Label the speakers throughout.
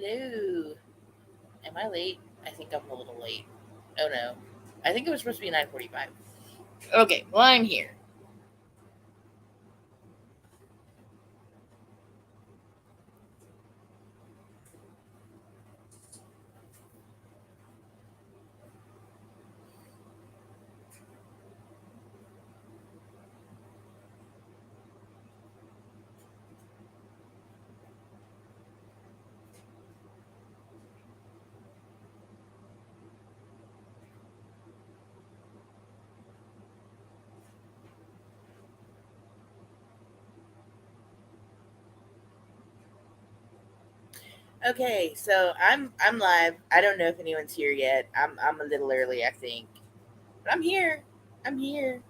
Speaker 1: Hello. Am I late? I think I'm a little late. Oh no. I think it was supposed to be 9:45. Okay, well I'm here. Okay, so I'm live. I don't know if anyone's here yet. I'm a little early, I think. But I'm here. I'm here.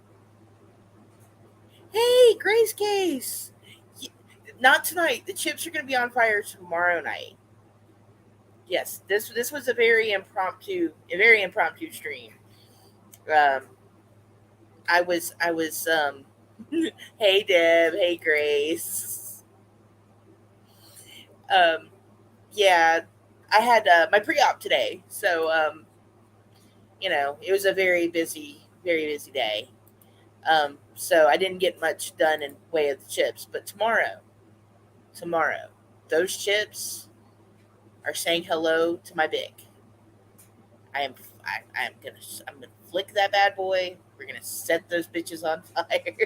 Speaker 1: Hey, Grace Case. Y- Not tonight. The chips are going to be on fire tomorrow night. Yes, this was a very impromptu stream. Um I was hey Deb, hey Grace. Um yeah, I had my pre-op today. So it was a very busy day. So I didn't get much done in way of the chips, but tomorrow those chips are saying hello to my big. I am I'm gonna flick that bad boy. We're gonna set those bitches on fire.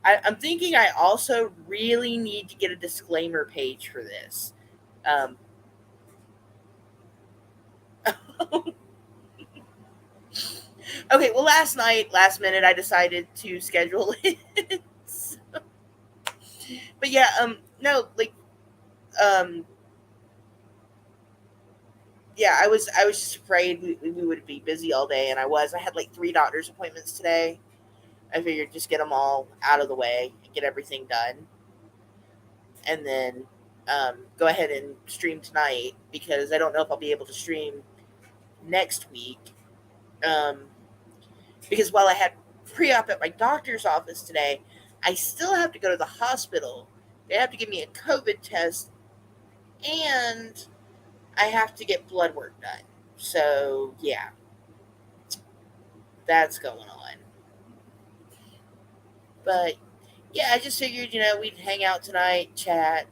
Speaker 1: I'm thinking I also really need to get a disclaimer page for this. Um, okay, well, last minute, I decided to schedule it. But yeah, no, like, um, yeah, I was just afraid we would be busy all day, and I was. I had like three doctor's appointments today. I figured just get them all out of the way and get everything done, and then go ahead and stream tonight because I don't know if I'll be able to stream next week. Um, because while I had pre-op at my doctor's office today, I still have to go to the hospital. They have to give me a COVID test, and I have to get blood work done. So yeah, that's going on. But yeah, I just figured we'd hang out tonight, chat.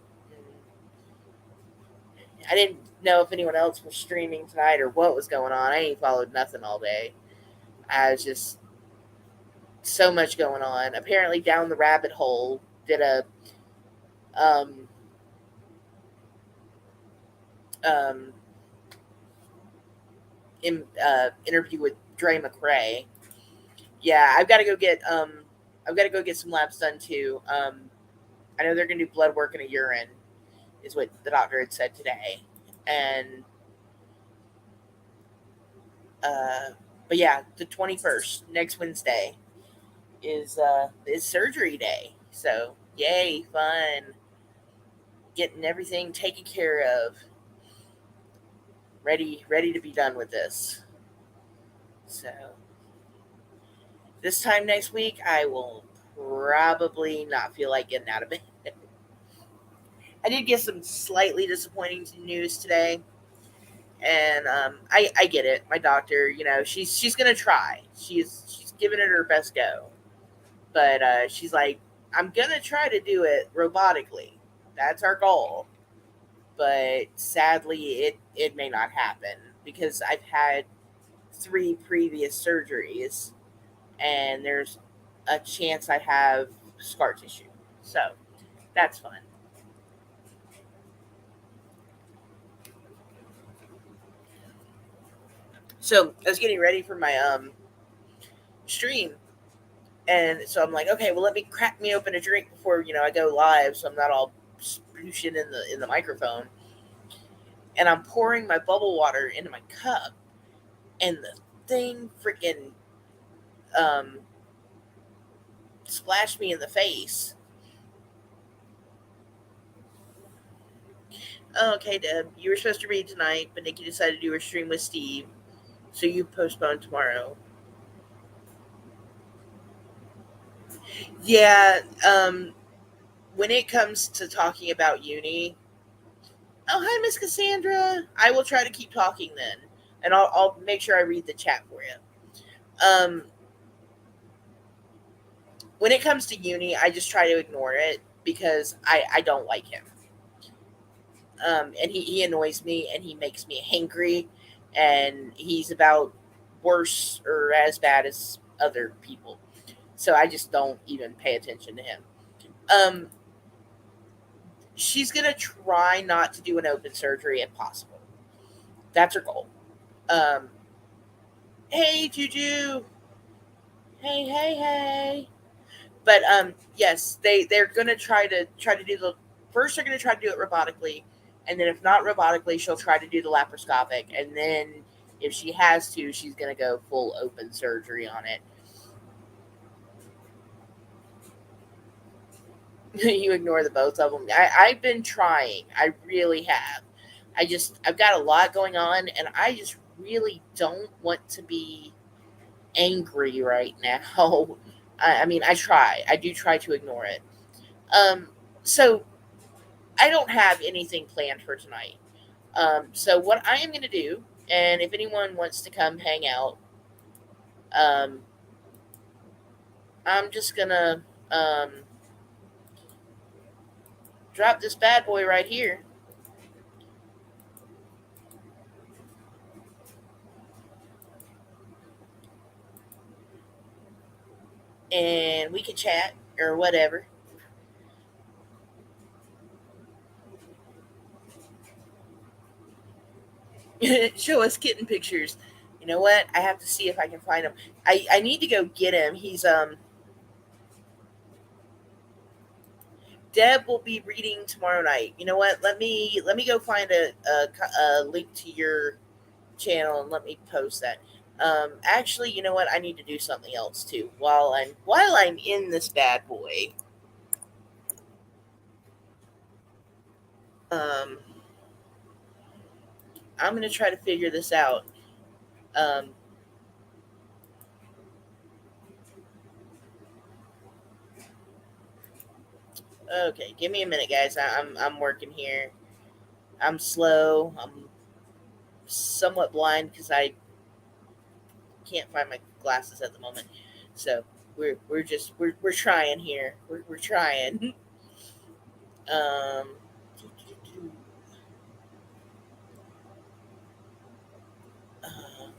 Speaker 1: I didn't know if anyone else was streaming tonight or what was going on. I ain't followed nothing all day. I was just so much going on. Apparently, down the rabbit hole did a um um interview with Dre McRae. Yeah, I've got to go get some labs done too. I know they're gonna do blood work and a urine, is what the doctor had said today, and uh, but yeah, the 21st, next Wednesday, is surgery day. So yay, fun, getting everything taken care of, ready to be done with this. So this time next week, I will probably not feel like getting out of bed. I did get some slightly disappointing news today, and I get it. My doctor, she's gonna try. She's giving it her best go, but she's like, I'm gonna try to do it robotically. That's our goal, but sadly, it may not happen because I've had three previous surgeries, and there's a chance I have scar tissue. So that's fun. So I was getting ready for my stream, and so I'm like, okay, well, let me crack me open a drink before I go live, so I'm not all splooshing in the microphone. And I'm pouring my bubble water into my cup, and the thing freaking um, splashed me in the face. Oh, okay, Deb, you were supposed to read tonight, but Nikki decided to do her stream with Steve, so you postponed tomorrow. Yeah, when it comes to talking about uni, Oh, hi, Miss Cassandra. I will try to keep talking then, and I'll make sure I read the chat for you. Um, when it comes to uni, I just try to ignore it because I don't like him. And he annoys me and he makes me angry, and he's about worse or as bad as other people. So I just don't even pay attention to him. Um, she's gonna try not to do an open surgery if possible. That's her goal. Um, hey Juju, hey. But yes, they're gonna try to do the first. They're gonna try to do it robotically, and then if not robotically, she'll try to do the laparoscopic, and then if she has to, she's gonna go full open surgery on it. You ignore the both of them. I've been trying. I really have. I've got a lot going on, and I just really don't want to be angry right now. I mean, I try. I do try to ignore it. Um, so I don't have anything planned for tonight. So what I am going to do, and if anyone wants to come hang out, um, I'm just gonna drop this bad boy right here and we can chat or whatever. Show us kitten pictures. You know what? I have to see if I can find him. I need to go get him. He's Deb will be reading tomorrow night. You know what? Let me go find a link to your channel and let me post that. Actually, you know what? I need to do something else too while I'm in this bad boy. Um, I'm gonna try to figure this out. Um, okay, give me a minute, guys. I'm working here. I'm slow. I'm somewhat blind because I can't find my glasses at the moment. So we're trying here. We're trying. Um, uh,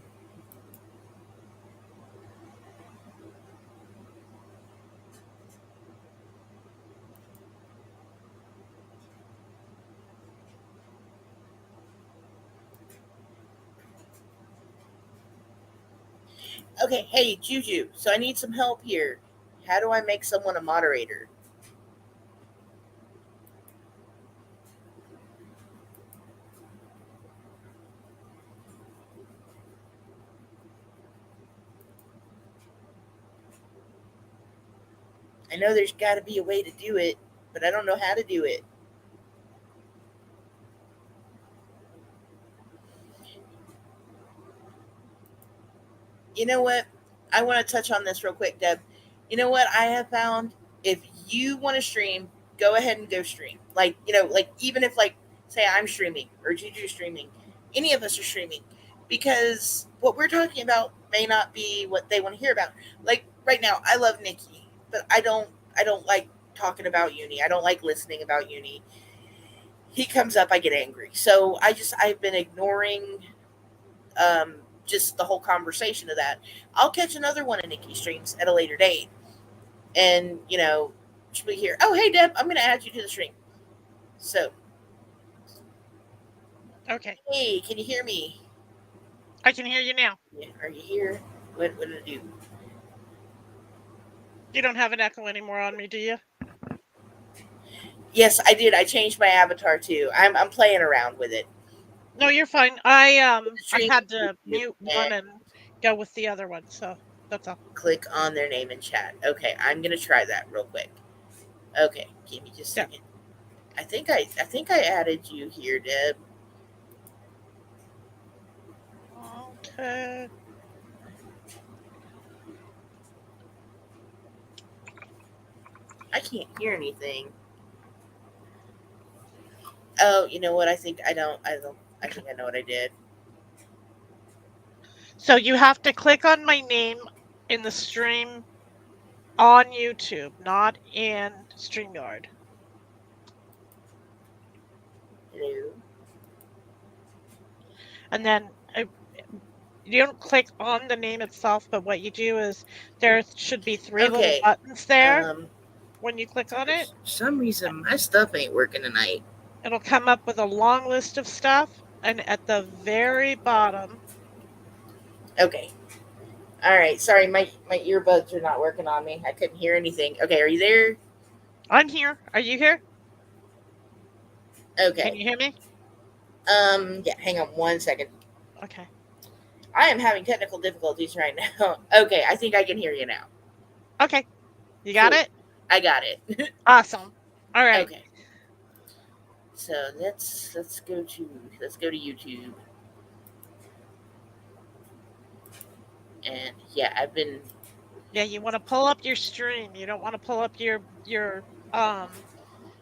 Speaker 1: okay, hey Juju. So I need some help here. How do I make someone a moderator? I know there's got to be a way to do it, but I don't know how to do it. You know what? I want to touch on this real quick, Deb. You know what I have found? If you want to stream, go ahead and go stream. Like, like even if like say I'm streaming or Juju's streaming, any of us are streaming, because what we're talking about may not be what they want to hear about. Like right now, I love Nikki, but I don't like talking about uni. I don't like listening about uni. He comes up, I get angry. So I've been ignoring um, just the whole conversation of that. I'll catch another one of Nikki's streams at a later date, and she'll be here. Oh, hey Deb, I'm going to add you to the stream. So,
Speaker 2: Okay,
Speaker 1: hey, can you hear me?
Speaker 2: I can hear you now.
Speaker 1: Yeah, are you here? What did it do?
Speaker 2: You don't have an echo anymore on me, do you?
Speaker 1: Yes, I did. I changed my avatar too. I'm playing around with it.
Speaker 2: No, you're fine. I
Speaker 1: The
Speaker 2: I
Speaker 1: stream
Speaker 2: had
Speaker 1: with
Speaker 2: to
Speaker 1: you
Speaker 2: mute one
Speaker 1: and
Speaker 2: and go with the other one, so that's all.
Speaker 1: click on their name in chat. Okay, I'm gonna try that real quick. Okay, give me just a
Speaker 2: Yeah.
Speaker 1: second. I think I added you here, Deb.
Speaker 2: Okay.
Speaker 1: I can't hear anything. Oh, you know what? I think I don't. I think I know what I did.
Speaker 2: So you have to click on my name in the stream on YouTube, not in StreamYard.
Speaker 1: Hello.
Speaker 2: And then you don't click on the name itself, but what you do is there should be 3 little
Speaker 1: Okay.
Speaker 2: buttons there
Speaker 1: Um.
Speaker 2: when you click on
Speaker 1: For
Speaker 2: it.
Speaker 1: some reason, my stuff ain't working tonight.
Speaker 2: It'll come up with a long list of stuff, and at the very bottom.
Speaker 1: Okay. All right. Sorry, my earbuds are not working on me. I couldn't hear anything. Okay. Are you there?
Speaker 2: I'm here. Are you here? Can
Speaker 1: Okay.
Speaker 2: you hear me?
Speaker 1: Yeah. Hang on one second.
Speaker 2: Okay.
Speaker 1: I am having technical difficulties right now. Okay. I think I can hear you now.
Speaker 2: Okay. You got
Speaker 1: Cool.
Speaker 2: it?
Speaker 1: I got it.
Speaker 2: Awesome. All right.
Speaker 1: Okay. So let's go to YouTube. And yeah, I've been
Speaker 2: Yeah, you want to pull up your stream. You don't want to pull up your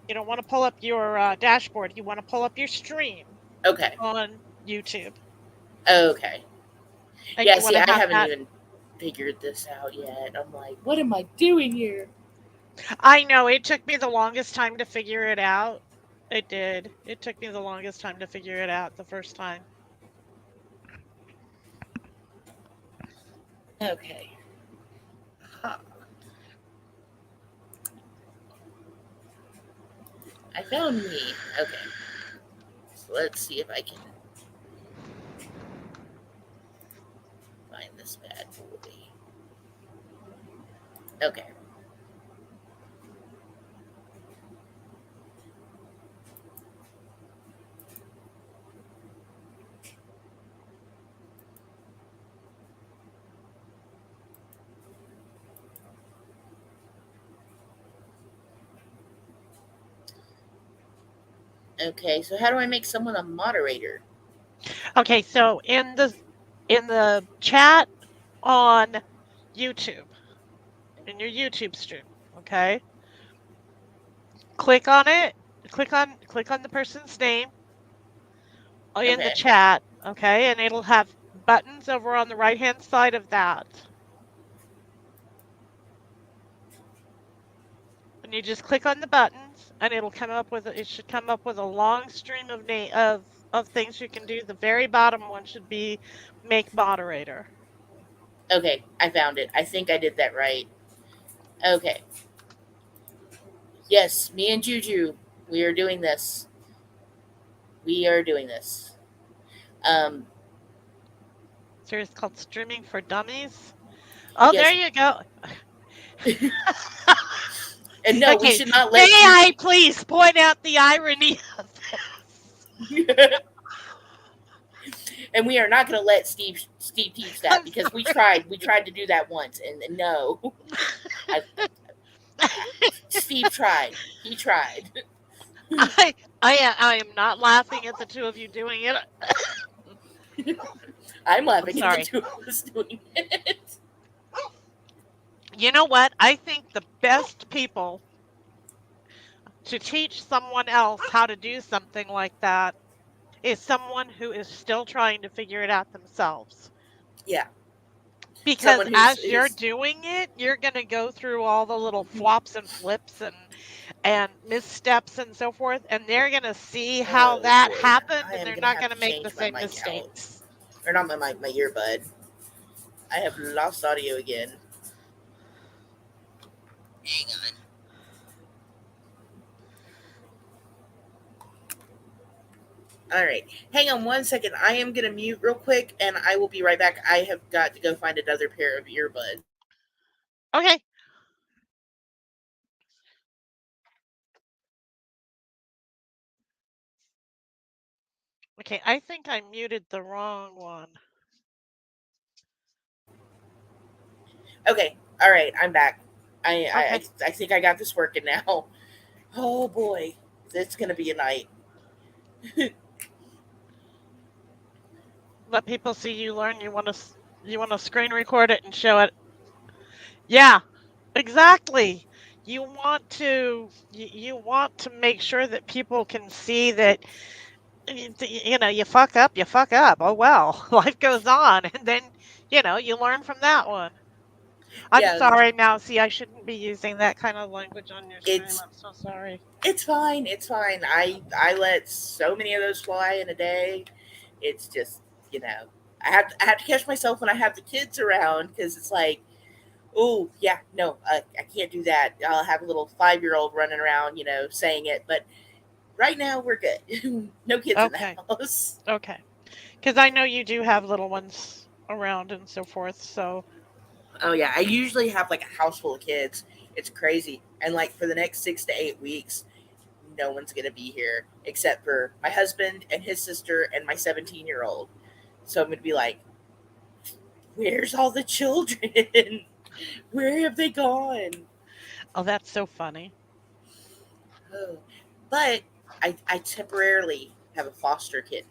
Speaker 2: you don't want to pull up your dashboard. You want to pull up your stream
Speaker 1: okay.
Speaker 2: on YouTube.
Speaker 1: Okay.
Speaker 2: And
Speaker 1: Yeah,
Speaker 2: you want
Speaker 1: see,
Speaker 2: to
Speaker 1: I
Speaker 2: have
Speaker 1: haven't
Speaker 2: that.
Speaker 1: even figured this out yet. I'm like, what am I doing here?
Speaker 2: I know it took me the longest time to figure it out. It did. It took me the longest time to figure it out the first time.
Speaker 1: Okay. Huh. I found me. Okay. So let's see if I can find this bad boy. Okay. Okay, so how do I make someone a moderator?
Speaker 2: Okay, so in the chat on YouTube, in your YouTube stream, okay? Click on it. Click on the person's name in the
Speaker 1: Okay.
Speaker 2: chat, okay? And it'll have buttons over on the right-hand side of that. And you just click on the buttons and it'll come up with it should come up with a long stream of things you can do. The very bottom one should be make moderator.
Speaker 1: Okay, I found it. I think I did that right. Okay. Yes, me and Juju, we are doing this. We are doing this. Um,
Speaker 2: Series called Streaming for Dummies. Oh, there
Speaker 1: yes.
Speaker 2: you go.
Speaker 1: And no, we
Speaker 2: Okay,
Speaker 1: should not
Speaker 2: may
Speaker 1: let
Speaker 2: I please point out the irony of
Speaker 1: you. And we are not going to let Steve teach that
Speaker 2: I'm
Speaker 1: because we tried to do that once and no. I, Steve tried. He tried.
Speaker 2: I am not laughing at the two of you doing it.
Speaker 1: I'm laughing at the
Speaker 2: Sorry.
Speaker 1: two of us doing it.
Speaker 2: You know what? I think the best people to teach someone else how to do something like that is someone who is still trying to figure it out themselves.
Speaker 1: Yeah.
Speaker 2: Because
Speaker 1: Someone
Speaker 2: as you're
Speaker 1: who's
Speaker 2: doing it, you're going to go through all the little flops and flips and missteps and so forth, and they're going to see how that
Speaker 1: boy.
Speaker 2: happened,
Speaker 1: I
Speaker 2: and
Speaker 1: am
Speaker 2: they're
Speaker 1: gonna
Speaker 2: not
Speaker 1: have
Speaker 2: going
Speaker 1: to
Speaker 2: to make the
Speaker 1: change my
Speaker 2: same
Speaker 1: mic out.
Speaker 2: mistakes.
Speaker 1: Or not my earbud. I have lost audio again. Hang on. All right. Hang on one second. I am going to mute real quick and I will be right back. I have got to go find another pair of earbuds.
Speaker 2: Okay. Okay, I think I muted the wrong one.
Speaker 1: Okay. All right. I'm back.
Speaker 2: Okay.
Speaker 1: I think I got this working now. Oh boy. It's going to be a night.
Speaker 2: Let people see you learn. You want to screen record it and show it. Yeah, exactly. you want to make sure that people can see that you fuck up, you fuck up. Oh well, life goes on, and then you learn from that one. I'm
Speaker 1: Yeah,
Speaker 2: sorry, Mousy. I shouldn't be using that kind of language on your stream.
Speaker 1: it's
Speaker 2: I'm so sorry.
Speaker 1: it's fine. It's fine. I let so many of those fly in a day. It's just, you know, I have to catch myself when I have the kids around, because it's like, oh yeah, no, I can't do that. I'll have a little 5-year-old running around, saying it. But right now we're good. No kids in the
Speaker 2: Okay,
Speaker 1: house.
Speaker 2: okay. Because I know you do have little ones around and so forth. So
Speaker 1: Oh yeah, I usually have like a house full of kids. It's crazy, and like for the next 6 to 8 weeks, no one's gonna be here except for my husband and his sister and my 17-year-old. So I'm gonna be like, where's all the children? Where have they gone?
Speaker 2: oh, that's so funny.
Speaker 1: Oh. But I temporarily have a foster kitten,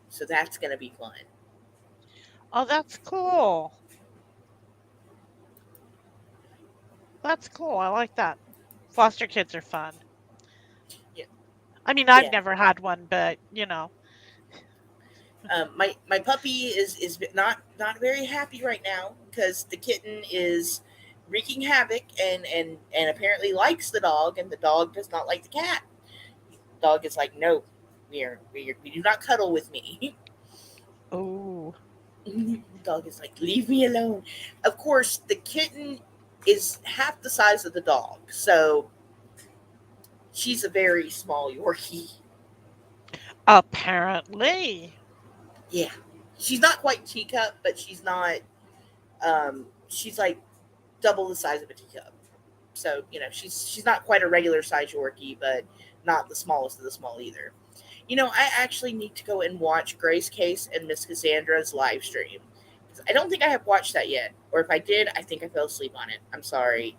Speaker 1: so that's gonna be fun.
Speaker 2: Oh, that's cool. That's cool. I like that. Foster kids are fun.
Speaker 1: Yeah,
Speaker 2: I mean, I've
Speaker 1: yeah.
Speaker 2: never had one, but
Speaker 1: My puppy is not very happy right now because the kitten is wreaking havoc, and apparently likes the dog, and the dog does not like the cat. The dog is like, no, we do not cuddle with me.
Speaker 2: oh,
Speaker 1: The dog is like, leave me alone. Of course, the kitten is half the size of the dog, so she's a very small Yorkie.
Speaker 2: apparently.
Speaker 1: Yeah, she's not quite teacup, but she's not. She's like double the size of a teacup. So she's not quite a regular size Yorkie, but not the smallest of the small either. I actually need to go and watch Grace Case and Miss Cassandra's live stream. I don't think I have watched that yet, or if I did, I think I fell asleep on it. I'm sorry.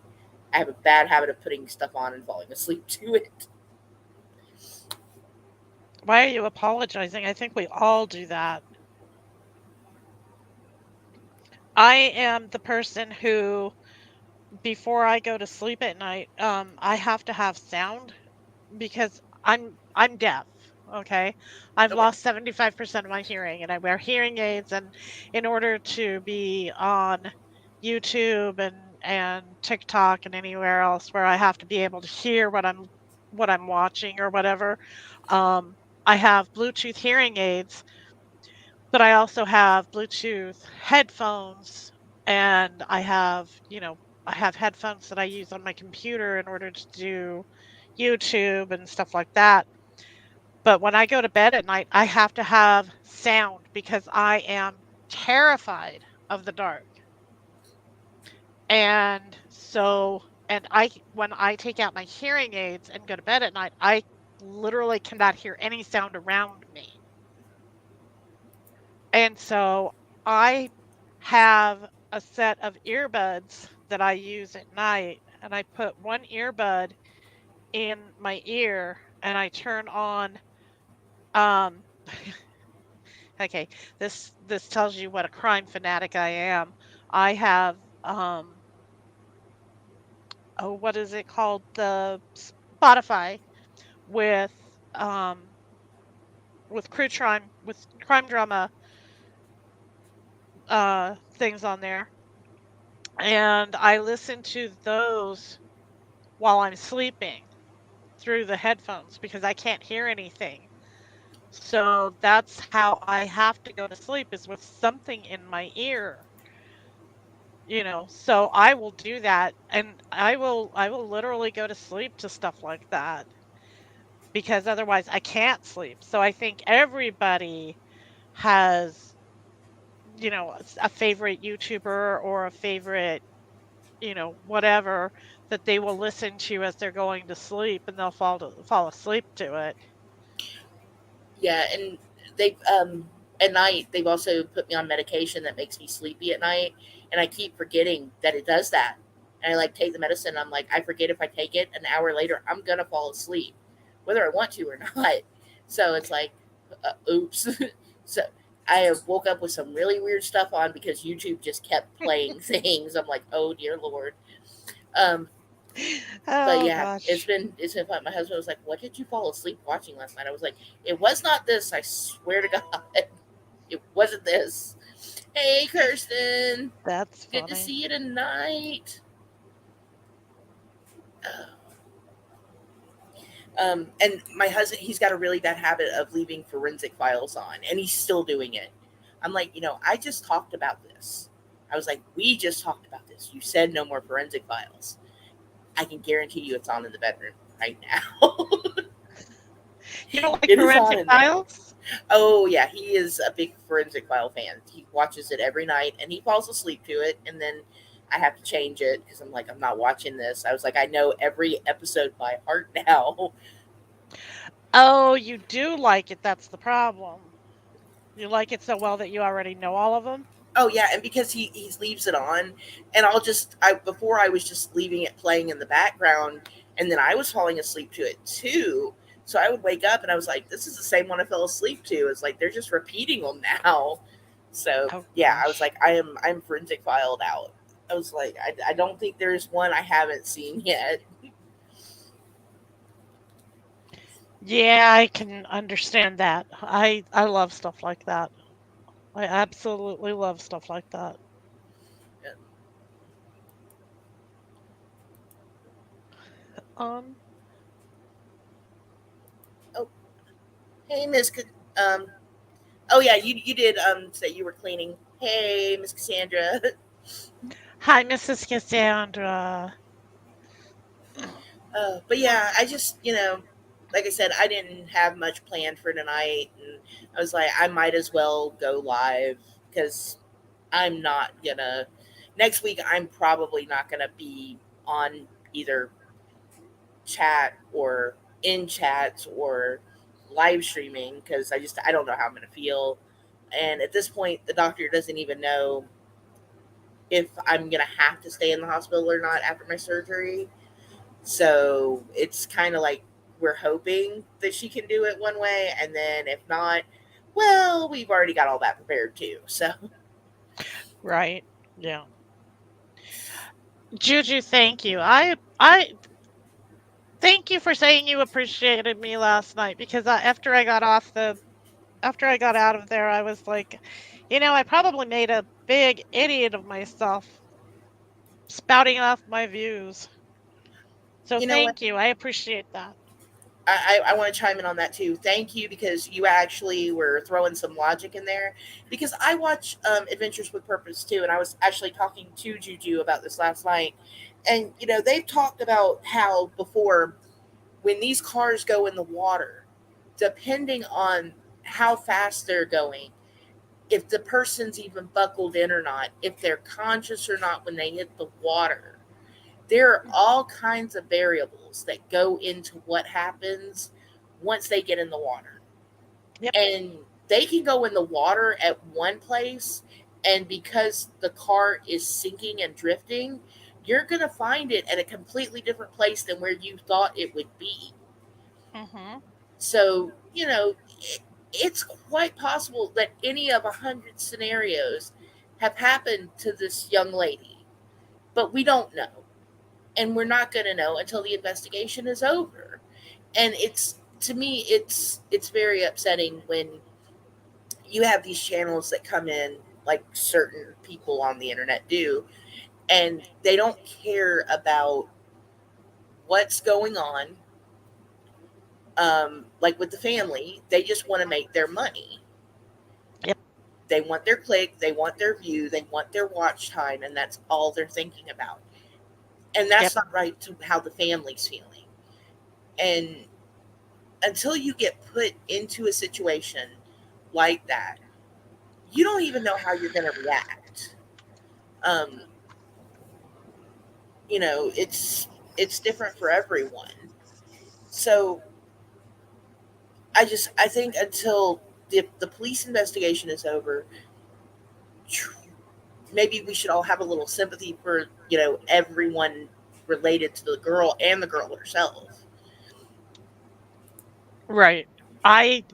Speaker 1: I have a bad habit of putting stuff on and falling asleep to it.
Speaker 2: Why are you apologizing? I think we all do that. I am the person who, before I go to sleep at night, I have to have sound because I'm deaf. Okay. I've
Speaker 1: Okay.
Speaker 2: lost 75% of my hearing and I wear hearing aids, and in order to be on YouTube and TikTok and anywhere else where I have to be able to hear what I'm watching or whatever, I have Bluetooth hearing aids, but I also have Bluetooth headphones, and I have headphones that I use on my computer in order to do YouTube and stuff like that. But when I go to bed at night, I have to have sound because I am terrified of the dark. And so, and when I take out my hearing aids and go to bed at night, I literally cannot hear any sound around me. And so I have a set of earbuds that I use at night, and I put one earbud in my ear and I turn on um okay, this tells you what a crime fanatic I am. I have oh, what is it called? The Spotify with um with crime drama things on there, and I listen to those while I'm sleeping through the headphones because I can't hear anything. So that's how I have to go to sleep, is with something in my ear. So I will do that, and I will literally go to sleep to stuff like that because otherwise I can't sleep. So I think everybody has, a favorite YouTuber or a favorite, whatever, that they will listen to as they're going to sleep, and they'll fall asleep to it.
Speaker 1: Yeah, and they at night they've also put me on medication that makes me sleepy at night, and I keep forgetting that it does that. And I like take the medicine. I'm like, I forget if I take it an hour later, I'm gonna fall asleep, whether I want to or not. So it's like, oops. So I have woke up with some really weird stuff on because YouTube just kept playing things. I'm like, oh dear lord. Um, but
Speaker 2: Oh
Speaker 1: yeah,
Speaker 2: gosh.
Speaker 1: it's been fun. My husband was like, "What did you fall asleep watching last night?" I was like, "It was not this. I swear to God, it wasn't this." Hey, Kirsten,
Speaker 2: That's
Speaker 1: good to
Speaker 2: funny.
Speaker 1: see you tonight. And my husband, he's got a really bad habit of leaving forensic files on, and he's still doing it. I'm like, I just talked about this. I was like, we just talked about this. You said no more forensic files. I can guarantee you it's on in the bedroom right now.
Speaker 2: You don't like
Speaker 1: It is on
Speaker 2: forensic
Speaker 1: in there.
Speaker 2: files?
Speaker 1: Oh yeah, he is a big forensic file fan. He watches it every night and he falls asleep to it, and then I have to change it because I'm like, I'm not watching this. I was like, I know every episode by heart now.
Speaker 2: Oh, you do like it. That's the problem. You like it so well that you already know all of them?
Speaker 1: Oh yeah, and because he leaves it on, and I before I was just leaving it playing in the background, and then I was falling asleep to it too. So I would wake up and I was like, this is the same one I fell asleep to. It's like they're just repeating them now. So
Speaker 2: Oh
Speaker 1: yeah, I was
Speaker 2: gosh.
Speaker 1: like, I'm forensic filed out. I was like, I don't think there's one I haven't seen yet.
Speaker 2: Yeah, I can understand that. I love stuff like that. I absolutely love stuff like that. Um,
Speaker 1: Oh, hey, Um, oh yeah, you did say you were cleaning. Hey, Miss Cassandra.
Speaker 2: Hi, Mrs. Cassandra.
Speaker 1: But yeah, I just, like I said, I didn't have much planned for tonight, and I was like, I might as well go live because I'm not gonna. Next week, I'm probably not gonna be on either chat or in chats or live streaming because I don't know how I'm gonna feel, and at this point, the doctor doesn't even know if I'm gonna have to stay in the hospital or not after my surgery. So it's kind of like we're hoping that she can do it one way, and then if not, well, we've already got all that prepared too. So
Speaker 2: Right. Yeah. Juju, thank you. I thank you for saying you appreciated me last night because after I got out of there, I was like, I probably made a big idiot of myself spouting off my views. So
Speaker 1: you know what?
Speaker 2: thank you. I appreciate that.
Speaker 1: I want to chime in on that too. Thank you because you actually were throwing some logic in there. Because I watch Adventures with Purpose too, and I was actually talking to Juju about this last night. And they've talked about how before when these cars go in the water, depending on how fast they're going, if the person's even buckled in or not, if they're conscious or not when they hit the water. There are all kinds of variables that go into what happens once they get in the water.
Speaker 2: Yep.
Speaker 1: And they can go in the water at one place, and because the car is sinking and drifting, you're going to find it at a completely different place than where you thought it would be.
Speaker 2: Mhm.
Speaker 1: So, it's quite possible that any of 100 scenarios have happened to this young lady, but we don't know. And we're not going to know until the investigation is over. And it's to me it's very upsetting when you have these channels that come in like certain people on the internet do, and they don't care about what's going on. Like with the family, they just want to make their money.
Speaker 2: Yep.
Speaker 1: They want their click, they want their view, they want their watch time, and that's all they're thinking about. And
Speaker 2: Yep.
Speaker 1: that's not right to how the family's feeling. And until you get put into a situation like that, you don't even know how you're going to react. Um, it's different for everyone. So I think until the police investigation is over, maybe we should all have a little sympathy for everyone related to the girl and the girl herself.
Speaker 2: Right. I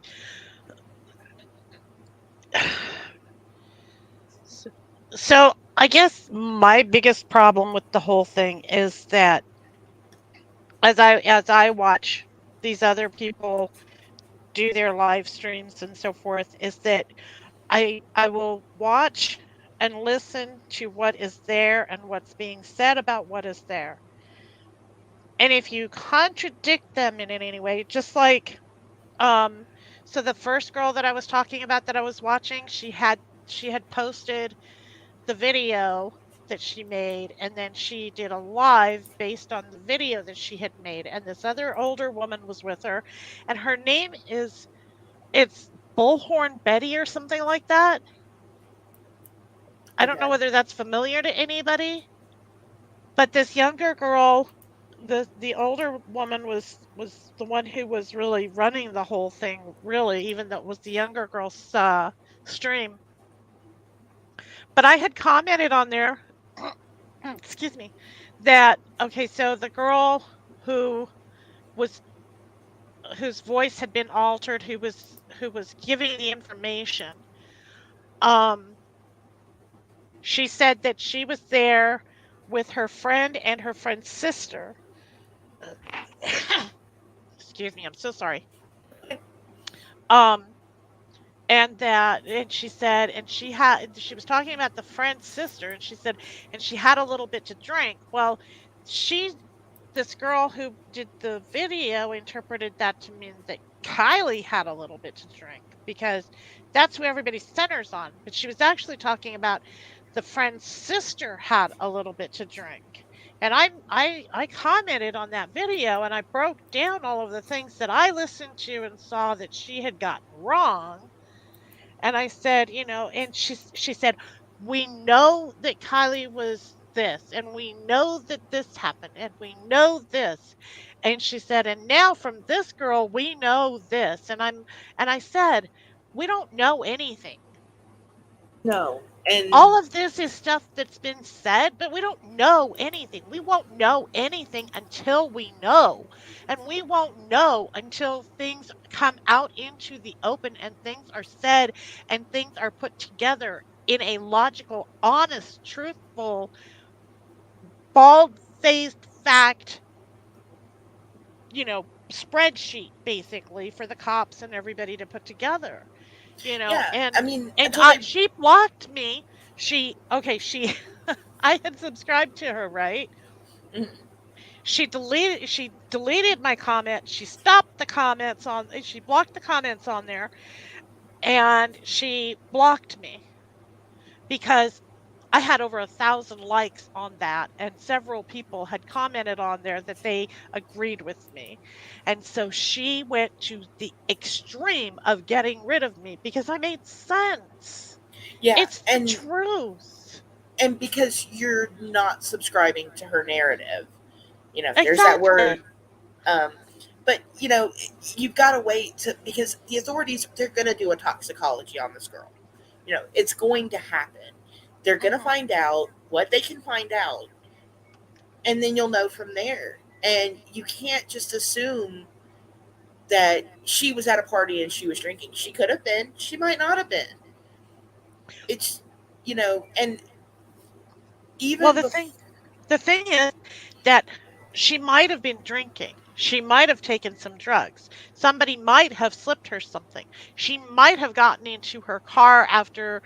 Speaker 2: so I guess my biggest problem with the whole thing is that as I watch these other people do their live streams and so forth, is that I will watch and listen to what is there and what's being said about what is there. And if you contradict them in any way, just like um so the first girl that I was talking about that I was watching, she had posted the video that she made, and then she did a live based on the video that she had made, and this other older woman was with her, and her name is it's Bullhorn Betty or something like that. I don't know
Speaker 1: Okay.
Speaker 2: whether that's familiar to anybody, but this younger girl, the older woman was the one who was really running the whole thing, really, even though it was the younger girl's stream. But I had commented on there, excuse me, that okay, so the girl who was whose voice had been altered, who was giving the information, um, she said that she was there with her friend and her friend's sister. Excuse me, I'm so sorry. Um, and she said, and she was talking about the friend's sister, and she said, and she had a little bit to drink. Well, she this girl who did the video interpreted that to mean that Kylie had a little bit to drink because that's who everybody centers on. But she was actually talking about the friend's sister had a little bit to drink. And I commented on that video and I broke down all of the things that I listened to and saw that she had gotten wrong. And I said, and she said, "We know that Kylie was this, and we know that this happened, and we know this." And she said, "And now from this girl, we know this." And I said, "We don't know anything.
Speaker 1: No. And
Speaker 2: All of this is stuff that's been said, but we don't know anything. We won't know anything until we know. And we won't know until things come out into the open and things are said and things are put together in a logical, honest, truthful, bald faced fact, spreadsheet basically for the cops and everybody to put together.
Speaker 1: yeah, I mean, I
Speaker 2: And
Speaker 1: totally.
Speaker 2: she blocked me. She I had subscribed to her, right?
Speaker 1: Mhm.
Speaker 2: She deleted my comment. She stopped the comments on she blocked the comments on there and she blocked me because I had over 1,000 likes on that and several people had commented on there that they agreed with me. And so she went to the extreme of getting rid of me because I made sense.
Speaker 1: Yeah,
Speaker 2: It's the truth.
Speaker 1: and because you're not subscribing to her narrative, there's that word.
Speaker 2: Exactly.
Speaker 1: Um, but you've got to wait because the authorities, they're going to do a toxicology on this girl. It's going to happen. They're going to
Speaker 2: Mhm.
Speaker 1: find out what they can find out, and then you'll know from there. And you can't just assume that she was at a party and she was drinking. She could have been. She might not have been. It's and
Speaker 2: Well,
Speaker 1: even before.
Speaker 2: the thing is that she might have been drinking. She might have taken some drugs. Somebody might have slipped her something. She might have gotten into her car after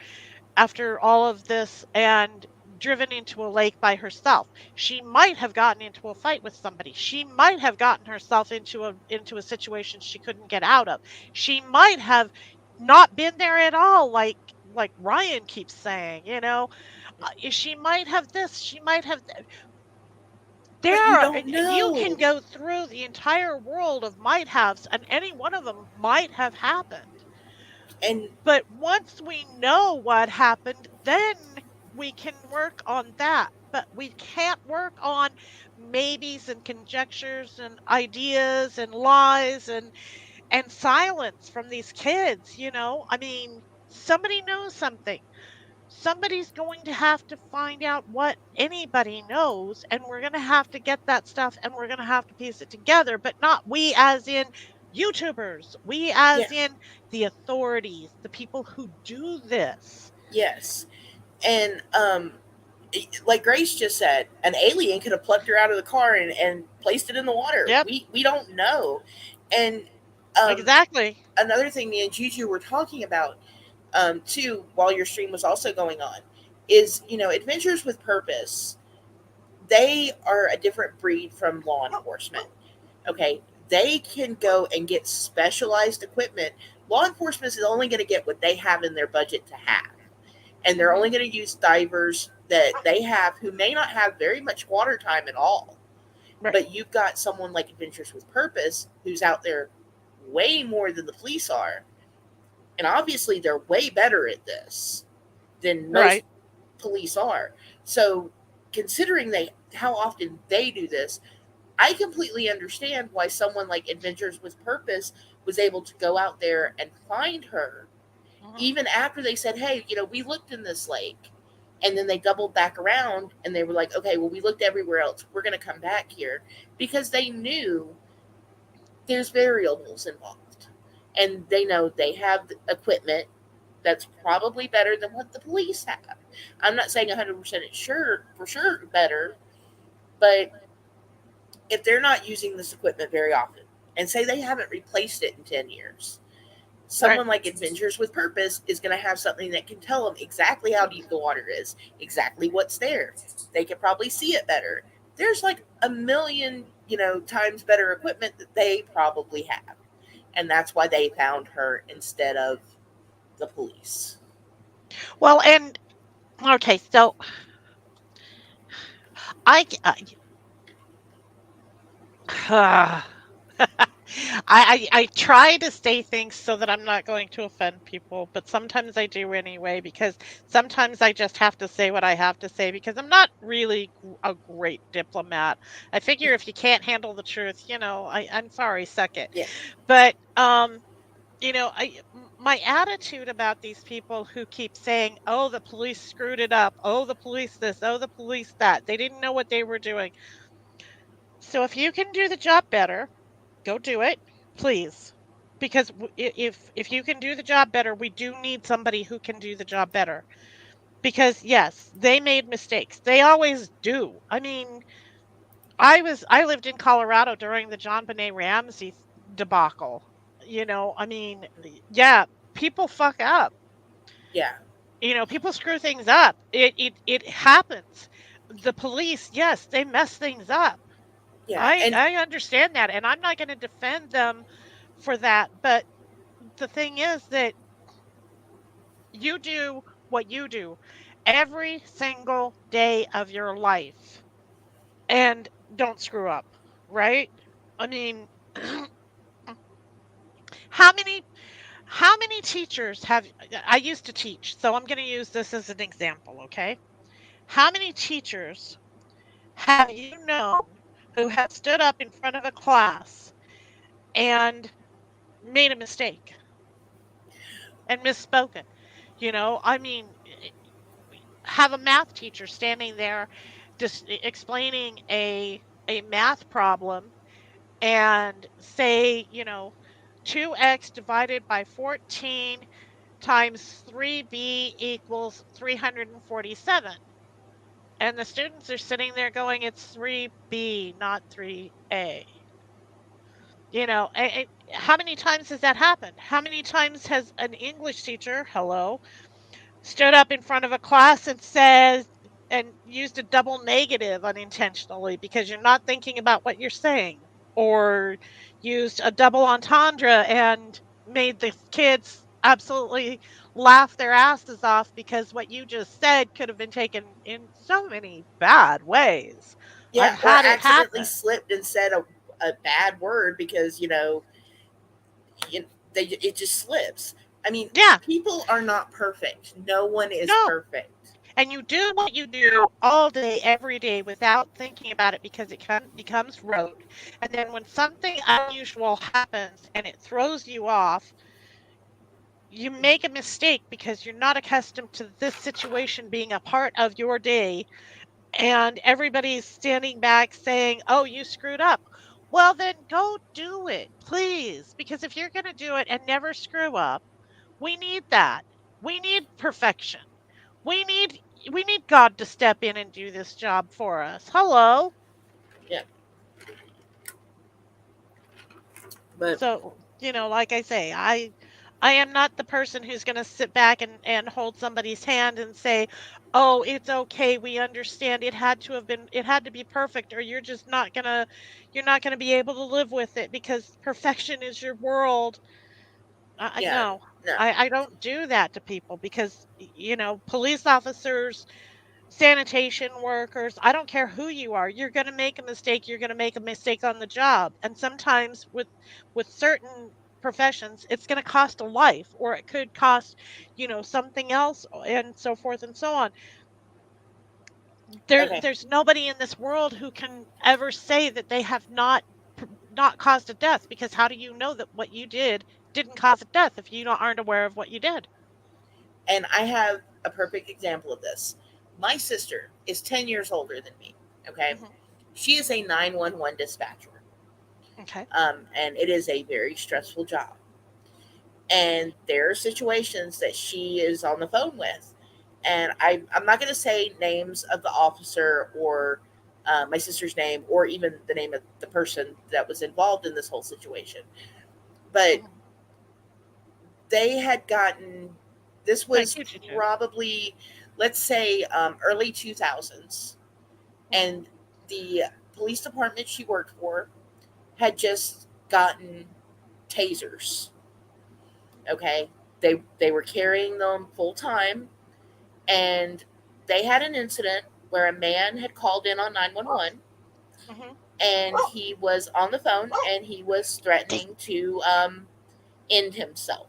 Speaker 2: all of this and driven into a lake by herself. She might have gotten into a fight with somebody. She might have gotten herself into a situation she couldn't get out of. She might have not been there at all like Ryan keeps saying. She might have this, she might have
Speaker 1: But you
Speaker 2: there
Speaker 1: don't
Speaker 2: you can
Speaker 1: know.
Speaker 2: go through the entire world of might haves and any one of them might have happened.
Speaker 1: And
Speaker 2: But once we know what happened, then we can work on that. But we can't work on maybes and conjectures and ideas and lies and silence from these kids. I mean, somebody knows something. Somebody's going to have to find out what anybody knows, and we're going to have to get that stuff and we're going to have to piece it together, but not we as in YouTubers, we
Speaker 1: yeah,
Speaker 2: as in the authorities, the people who do this.
Speaker 1: yes. And like Grace just said, an alien could have plucked her out of the car and placed it in the water.
Speaker 2: Yep.
Speaker 1: We don't know. And
Speaker 2: Exactly.
Speaker 1: another thing me and Juju were talking about too, while your stream was also going on, is, Adventures with Purpose. They are a different breed from law enforcement. Okay, they can go and get specialized equipment. Law enforcement is only going to get what they have in their budget to have, and they're only going to use divers that they have who may not have very much water time at all.
Speaker 2: Right.
Speaker 1: But you've got someone like Adventures with Purpose who's out there way more than the police are, and obviously they're way better at this than most
Speaker 2: Right.
Speaker 1: police are. So, considering how often they do this, I completely understand why someone like Adventures with Purpose was able to go out there and find her, even after they said, "Hey, we looked in this lake." And then they doubled back around and they were like, "Okay, well, we looked everywhere else. We're going to come back here," because they knew there's variables involved. And they know they have equipment that's probably better than what the police have. I'm not saying 100% it's for sure better, but if they're not using this equipment very often, and say they haven't replaced it in 10 years, someone like Adventures with Purpose is going to have something that can tell them exactly how deep the water is, exactly what's there. They can probably see it better. There's like a million, times better equipment that they probably have. And that's why they found her instead of the police.
Speaker 2: Well, and okay, so I I try to say things so that I'm not going to offend people, but sometimes I do anyway, because sometimes I just have to say what I have to say because I'm not really a great diplomat. I figure if you can't handle the truth, I'm sorry, suck it.
Speaker 1: Yeah.
Speaker 2: But my attitude about these people who keep saying, "Oh, the police screwed it up. Oh, the police this. Oh, the police that. They didn't know what they were doing." So if you can do the job better, go do it, please. Because if you can do the job better, we do need somebody who can do the job better. Because yes, they made mistakes. They always do. I mean, I lived in Colorado during the JonBenet Ramsey debacle. I mean, yeah, people fuck up.
Speaker 1: Yeah.
Speaker 2: People screw things up. It happens. The police, yes, they mess things up.
Speaker 1: Yeah. And
Speaker 2: I understand that, and I'm not going to defend them for that. But the thing is that you do what you do every single day of your life, and don't screw up, right? I mean, how many teachers have I used to teach, so I'm going to use this as an example, okay? How many teachers have you known who have stood up in front of a class and made a mistake and misspoken? I mean, have a math teacher standing there just explaining a math problem and say, 2x divided by 14 times 3b equals 347. And the students are sitting there going, it's 3b, not 3a. How many times has that happened? How many times has an English teacher, hello, stood up in front of a class and says, and used a double negative unintentionally because you're not thinking about what you're saying, or used a double entendre and made the kids absolutely laugh their asses off because what you just said could have been taken in so many bad ways. I've
Speaker 1: yeah, or
Speaker 2: had it
Speaker 1: accidentally
Speaker 2: happen.
Speaker 1: slipped and said a bad word because, it just slips. I mean,
Speaker 2: Yeah,
Speaker 1: people are not perfect. No one is
Speaker 2: no.
Speaker 1: perfect.
Speaker 2: And you do what you do all day, every day without thinking about it because it becomes rote. And then when something unusual happens and it throws you off, you make a mistake because you're not accustomed to this situation being a part of your day. And everybody's standing back saying, "Oh, you screwed up." Well, then go do it, please. Because if you're going to do it and never screw up, we need that. We need perfection. We need we need God to step in and do this job for us. Hello.
Speaker 1: Yeah. But
Speaker 2: So, like I say, I am not the person who's going to sit back and hold somebody's hand and say, "Oh, it's okay. We understand. It had to be perfect, or you're not going to be able to live with it because perfection is your world."
Speaker 1: yeah,
Speaker 2: No,
Speaker 1: no.
Speaker 2: I don't do that to people because, police officers, sanitation workers, I don't care who you are, you're going to make a mistake, you're going to make a mistake on the job. And sometimes with certain professions, it's going to cost a life, or it could cost, something else, and so forth and so on.
Speaker 1: Okay.
Speaker 2: There's nobody in this world who can ever say that they have not caused a death, because how do you know that what you did didn't cause a death if you aren't aware of what you did?
Speaker 1: And I have a perfect example of this. My sister is 10 years older than me. Okay.
Speaker 2: Hmm.
Speaker 1: She is a 911 dispatcher.
Speaker 2: Okay.
Speaker 1: And it is a very stressful job. And there are situations that she is on the phone with. And I'm not going to say names of the officer or my sister's name or even the name of the person that was involved in this whole situation. But
Speaker 2: Hmm.
Speaker 1: they had gotten, this
Speaker 2: Thank
Speaker 1: was
Speaker 2: you, Juju.
Speaker 1: probably, let's say, early 2000s.
Speaker 2: Hmm.
Speaker 1: And the police department she worked for had just gotten tasers. Okay. They were carrying them full time, and they had an incident where a man had called in on 911,
Speaker 2: Hmm.
Speaker 1: and he was on the phone and he was threatening to end himself.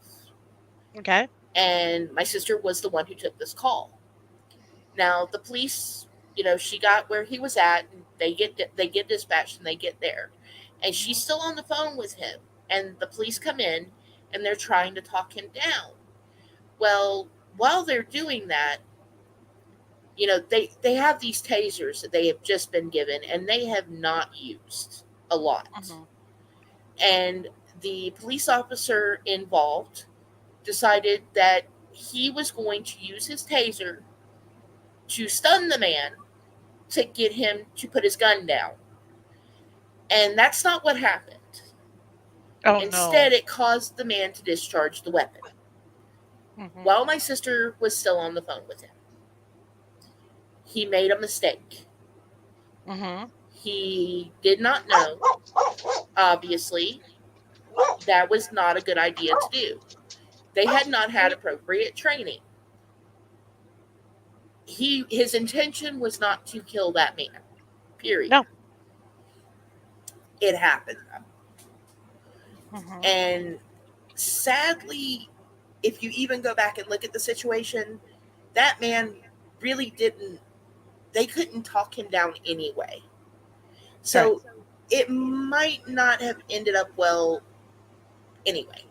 Speaker 2: Okay.
Speaker 1: And my sister was the one who took this call. Now the police, she got where he was at, and they get dispatched and they get there, and she's
Speaker 2: Hmm.
Speaker 1: still on the phone with him, and the police come in and they're trying to talk him down. Well, while they're doing that, they have these tasers that they have just been given and they have not used a lot.
Speaker 2: Hmm.
Speaker 1: And the police officer involved decided that he was going to use his taser to stun the man to get him to put his gun down. And that's not what happened.
Speaker 2: Oh no.
Speaker 1: Instead, it caused the man to discharge the weapon
Speaker 2: Hmm.
Speaker 1: while my sister was still on the phone with him. He made a mistake.
Speaker 2: Hmm.
Speaker 1: He did not know, obviously, that was not a good idea to do. They had not had appropriate training. His intention was not to kill that man. Period.
Speaker 2: No.
Speaker 1: It happened.
Speaker 2: Hmm.
Speaker 1: And sadly, if you even go back and look at the situation, that man really didn't, they couldn't talk him down anyway.
Speaker 2: Right.
Speaker 1: So it might not have ended up well anyway.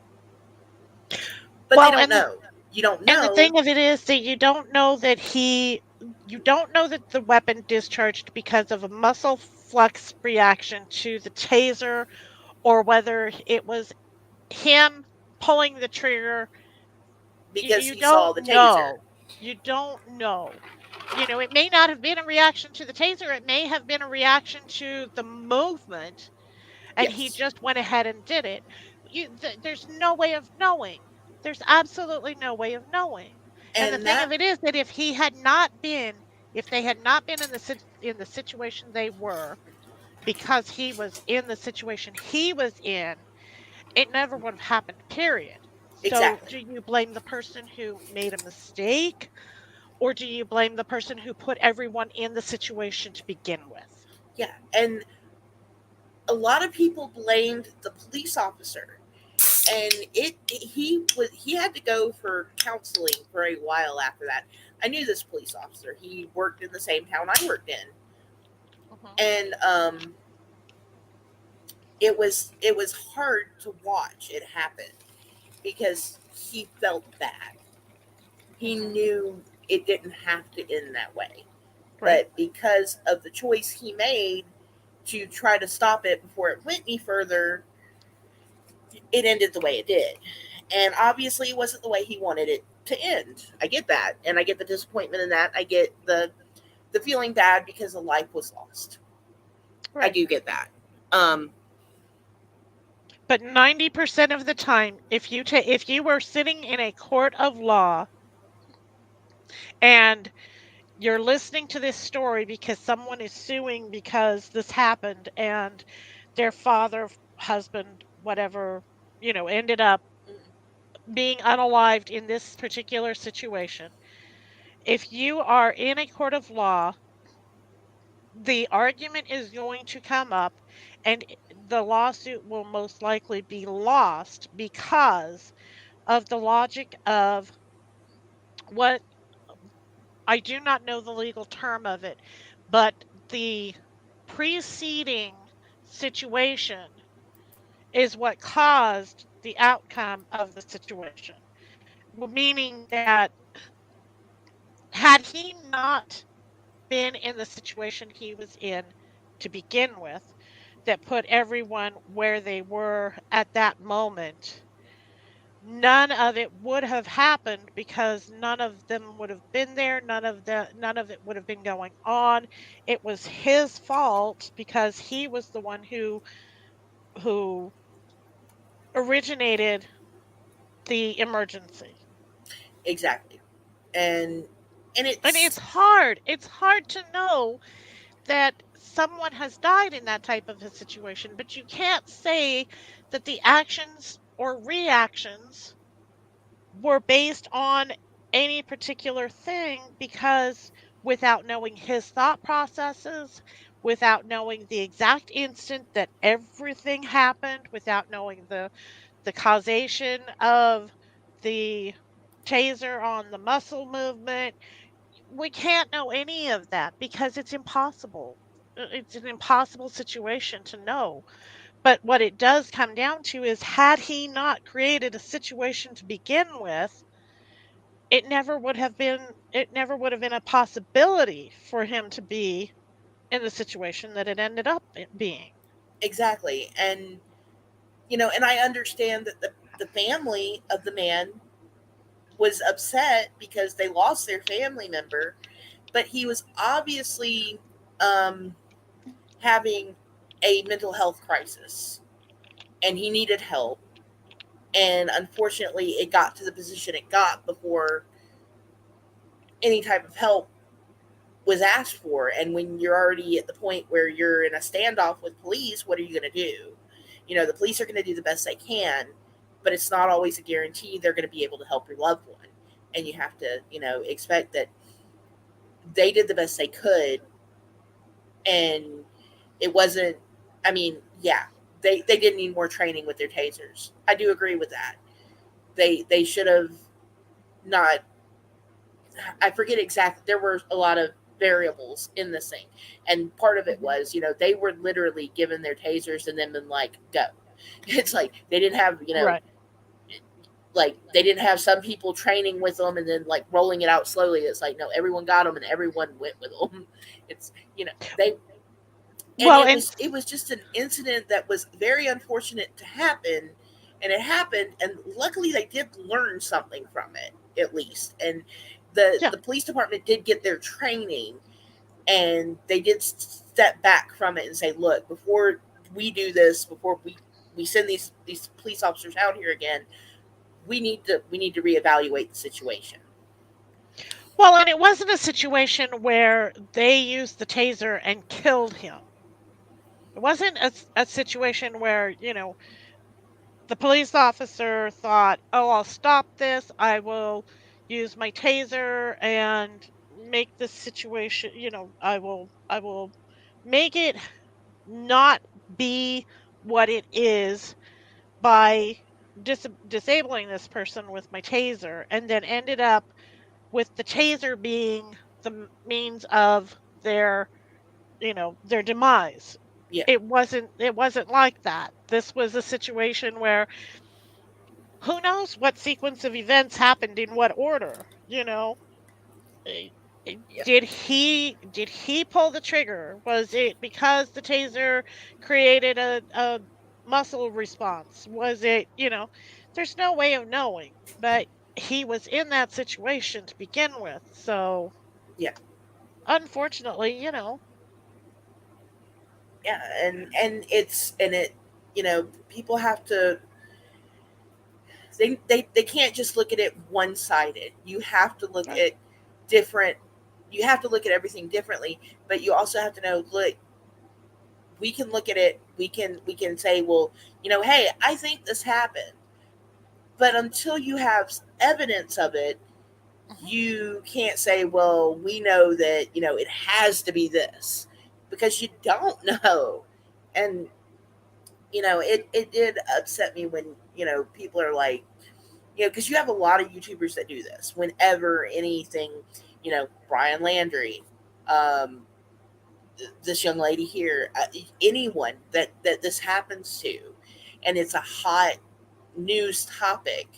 Speaker 1: But they
Speaker 2: Well,
Speaker 1: don't know. You don't
Speaker 2: and the
Speaker 1: know.
Speaker 2: thing of it is that you don't know that the weapon discharged because of a muscle flux reaction to the taser, or whether it was him pulling the trigger.
Speaker 1: Because
Speaker 2: You
Speaker 1: he saw
Speaker 2: don't
Speaker 1: the taser.
Speaker 2: know. You don't know. It may not have been a reaction to the taser. It may have been a reaction to the movement, and he
Speaker 1: Yes.
Speaker 2: just went ahead and did it. There's no way of knowing. There's absolutely no way of knowing. And the
Speaker 1: And
Speaker 2: thing
Speaker 1: that,
Speaker 2: of it is that if they had not been in the situation they were, because he was in the situation he was in, it never would have happened. Period. So,
Speaker 1: exactly.
Speaker 2: do you blame the person who made a mistake, or do you blame the person who put everyone in the situation to begin with?
Speaker 1: Yeah. And a lot of people blamed the police officer. And he had to go for counseling for a while after that. I knew this police officer. He worked in the same town I worked in.
Speaker 2: Mhm.
Speaker 1: And it was hard to watch it happen because he felt bad. He
Speaker 2: Mhm.
Speaker 1: knew it didn't have to end that way.
Speaker 2: Right.
Speaker 1: But because of the choice he made to try to stop it before it went any further, it ended the way it did. And obviously, it wasn't the way he wanted it to end. I get that, and I get the disappointment in that. I get the feeling bad because a life was lost. I
Speaker 2: Right.
Speaker 1: do get that. Um,
Speaker 2: But 90% of the time, if you were sitting in a court of law and you're listening to this story because someone is suing because this happened and their father, husband, whatever, ended up being unalived in this particular situation. If you are in a court of law, the argument is going to come up and the lawsuit will most likely be lost because of the logic of what I do not know the legal term of it, but the preceding situation is what caused the outcome of the situation. Meaning that had he not been in the situation he was in to begin with, that put everyone where they were at that moment, none of it would have happened because none of them would have been there, none of it would have been going on. It was his fault because he was the one who originated the emergency.
Speaker 1: exactly, and and
Speaker 2: And
Speaker 1: it's
Speaker 2: it's hard to know that someone has died in that type of a situation, but you can't say that the actions or reactions were based on any particular thing because without knowing his thought processes, without knowing the exact instant that everything happened, without knowing the causation of the taser on the muscle movement, we can't know any of that because it's impossible. It's an impossible situation to know. But what it does come down to is had he not created a situation to begin with, it never would have been a possibility for him to be in the situation that it ended up being.
Speaker 1: exactly, and and I understand that the family of the man was upset because they lost their family member, but he was obviously um, having a mental health crisis, and he needed help. And unfortunately, it got to the position it got before any type of help was asked for. And when you're already at the point where you're in a standoff with police, what are you going to do? The police are going to do the best they can, but it's not always a guarantee they're going to be able to help your loved one. And you have to, expect that they did the best they could. And it wasn't, I mean, yeah, they did need more training with their tasers. I do agree with that. They should have not, I forget exactly. There were a lot of variables in this thing, and part of it
Speaker 2: Mhm.
Speaker 1: was, they were literally given their tasers and then been like, go. It's like they didn't have,
Speaker 2: Right.
Speaker 1: like they didn't have some people training with them and then like rolling it out slowly. It's like no, everyone got them and everyone went with them. It's they and
Speaker 2: Well,
Speaker 1: it
Speaker 2: and
Speaker 1: was it was just an incident that was very unfortunate to happen, and it happened, and luckily they did learn something from it at least, and
Speaker 2: yeah.
Speaker 1: the police department did get their training, and they did step back from it and say, look, before we do this, before we send these police officers out here again, we need to reevaluate the situation.
Speaker 2: Well, and it wasn't a situation where they used the taser and killed him. It wasn't a situation where, the police officer thought, "Oh, I'll stop this. I will use my taser and make this situation, I will make it not be what it is by disabling this person with my taser," and then ended up with the taser being the means of their demise.
Speaker 1: Yeah,
Speaker 2: It wasn't like that. This was a situation where who knows what sequence of events happened in what order, Eh,
Speaker 1: yeah,
Speaker 2: did he pull the trigger? Was it because the taser created a muscle response? Was it, there's no way of knowing. But he was in that situation to begin with. So,
Speaker 1: Yeah,
Speaker 2: unfortunately,
Speaker 1: yeah, and it, people have to, they can't just look at it one sided. You have to look
Speaker 2: right.
Speaker 1: at different. You have to look at everything differently, but you also have to know. Look, we can look at it. We can say, well, hey, I think this happened, but until you have evidence of it,
Speaker 2: Mhm.
Speaker 1: you can't say, well, we know that it has to be this, because you don't know. And it did upset me when people are like, because you have a lot of YouTubers that do this. Whenever anything, Brian Landry, um, this young lady here, anyone that this happens to, and it's a hot news topic,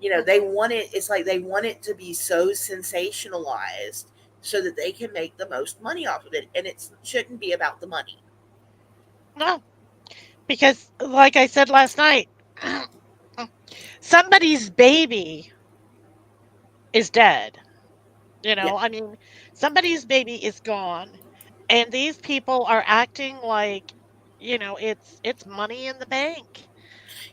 Speaker 1: they
Speaker 2: Mhm.
Speaker 1: want it. It's like they want it to be so sensationalized so that they can make the most money off of it, and it shouldn't be about the money.
Speaker 2: No, because like I said last night, somebody's baby is dead.
Speaker 1: Yeah,
Speaker 2: I mean, somebody's baby is gone, and these people are acting like, it's money in the bank.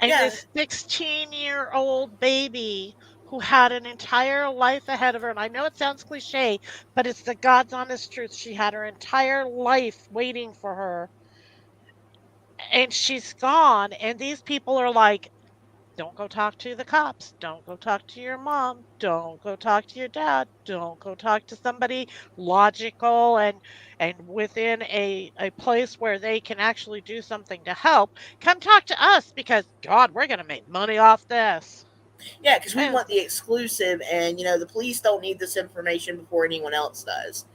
Speaker 2: And
Speaker 1: yeah,
Speaker 2: this 16-year-old baby who had an entire life ahead of her, and I know it sounds cliche, but it's the God's honest truth. She had her entire life waiting for her, and she's gone. And these people are like, don't go talk to the cops. Don't go talk to your mom. Don't go talk to your dad. Don't go talk to somebody logical and within a place where they can actually do something to help. Come talk to us because God, we're going to make money off this.
Speaker 1: yeah, because we
Speaker 2: And
Speaker 1: want the exclusive, and the police don't need this information before anyone else does.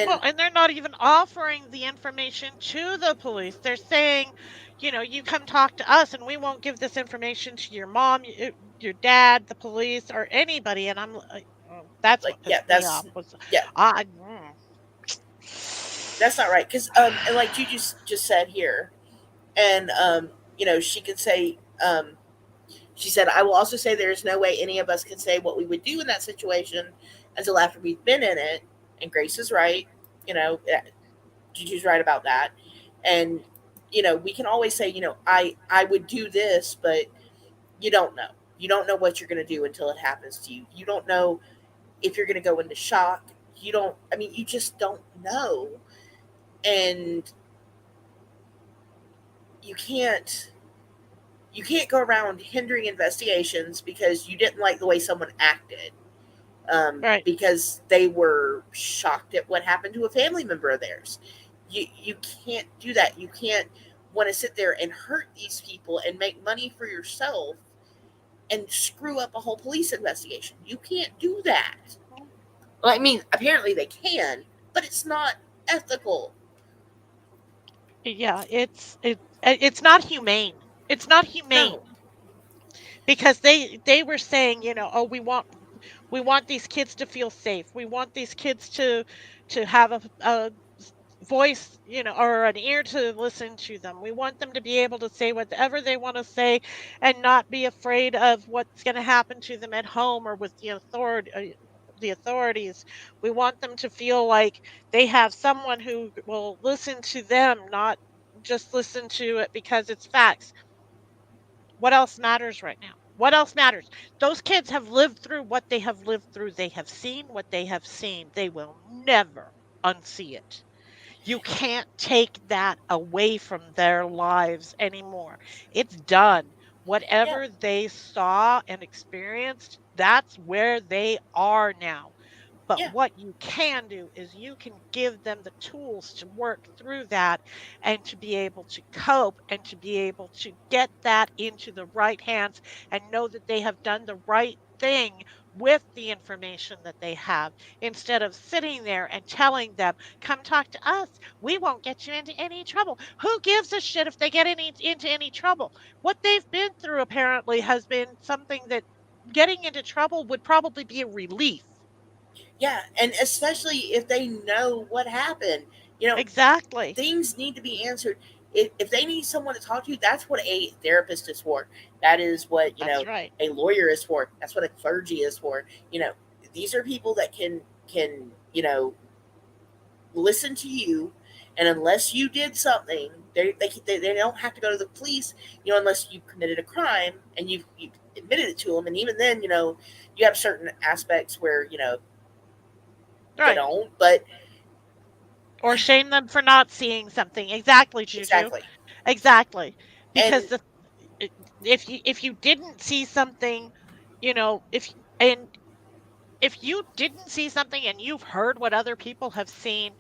Speaker 2: well,
Speaker 1: And
Speaker 2: and they're not even offering the information to the police. They're saying, you come talk to us and we won't give this information to your mom, your dad, the police, or anybody. And I'm like, oh, that's
Speaker 1: like,
Speaker 2: what
Speaker 1: yeah,
Speaker 2: pissed me off was
Speaker 1: yeah,
Speaker 2: I.
Speaker 1: that's not right. Because and like you just said here, and she could say, she said, I will also say there is no way any of us can say what we would do in that situation until after we've been in it. And Grace is right. Juju's right about that. And we can always say, I would do this, but you don't know. You don't know what you're going to do until it happens to you. You don't know if you're going to go into shock. You don't. I mean, you just don't know, and you can't. You can't go around hindering investigations because you didn't like the way someone acted,
Speaker 2: Right.
Speaker 1: because they were shocked at what happened to a family member of theirs. You can't do that. You can't want to sit there and hurt these people and make money for yourself and screw up a whole police investigation. You can't do that. Well, I mean, apparently they can, but it's not ethical.
Speaker 2: Yeah, it's not humane. It's not humane
Speaker 1: No.
Speaker 2: because they were saying, oh, we want these kids to feel safe. We want these kids to have a voice, or an ear to listen to them. We want them to be able to say whatever they want to say and not be afraid of what's going to happen to them at home or with the authorities. We want them to feel like they have someone who will listen to them, not just listen to it because it's facts. What else matters right now? What else matters? Those kids have lived through what they have lived through. They have seen what they have seen. They will never unsee it. You can't take that away from their lives anymore. It's done.
Speaker 1: Yeah.
Speaker 2: Whatever they saw and experienced, that's where they are now. But
Speaker 1: Yeah.
Speaker 2: what you can do is you can give them the tools to work through that and to be able to cope and to be able to get that into the right hands and know that they have done the right thing with the information that they have instead of sitting there and telling them, come talk to us. We won't get you into any trouble. Who gives a shit if they get into any trouble? What they've been through apparently has been something that getting into trouble would probably be a relief.
Speaker 1: Yeah. And especially if they know what happened, you know,
Speaker 2: Exactly.
Speaker 1: things need to be answered. if they need someone to talk to, that's what a therapist is for. That is what,
Speaker 2: That's right.
Speaker 1: a lawyer is for. That's what a clergy is for. These are people that can listen to you, and unless you did something, they don't have to go to the police, unless you committed a crime and you admitted it to them. And even then, you have certain aspects where they
Speaker 2: Right.
Speaker 1: don't. But
Speaker 2: Or shame them for not seeing something. Exactly, Juju.
Speaker 1: exactly.
Speaker 2: Exactly. Because
Speaker 1: And
Speaker 2: if you didn't see something, if and if you didn't see something and you've heard what other people have seen,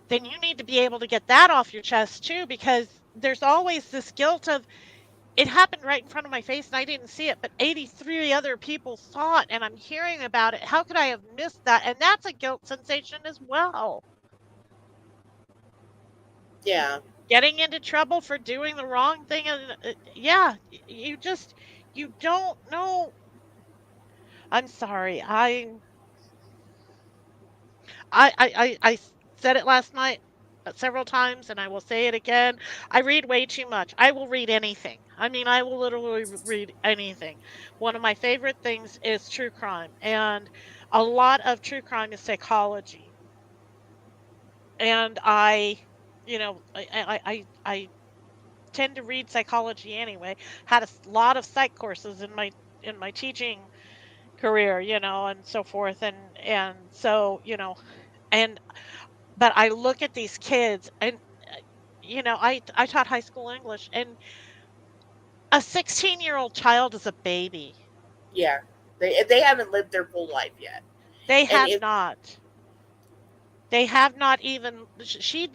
Speaker 2: then you need to be able to get that off your chest too, because there's always this guilt of, it happened right in front of my face and I didn't see it, but 83 other people saw it and I'm hearing about it. How could I have missed that? And that's a guilt sensation as well.
Speaker 1: yeah,
Speaker 2: Getting into trouble for doing the wrong thing, and yeah, you don't know. I'm sorry. I said it last night several times, and I will say it again. I read way too much. I will read anything. I mean, I will literally read anything. One of my favorite things is true crime, and a lot of true crime is psychology. And I tend to read psychology anyway. Had a lot of psych courses in my teaching career, and so forth, and so and but I look at these kids, and I taught high school English, and a 16-year-old child is a baby.
Speaker 1: yeah, they haven't lived their full life yet.
Speaker 2: They
Speaker 1: And
Speaker 2: have
Speaker 1: if
Speaker 2: not. They have not even she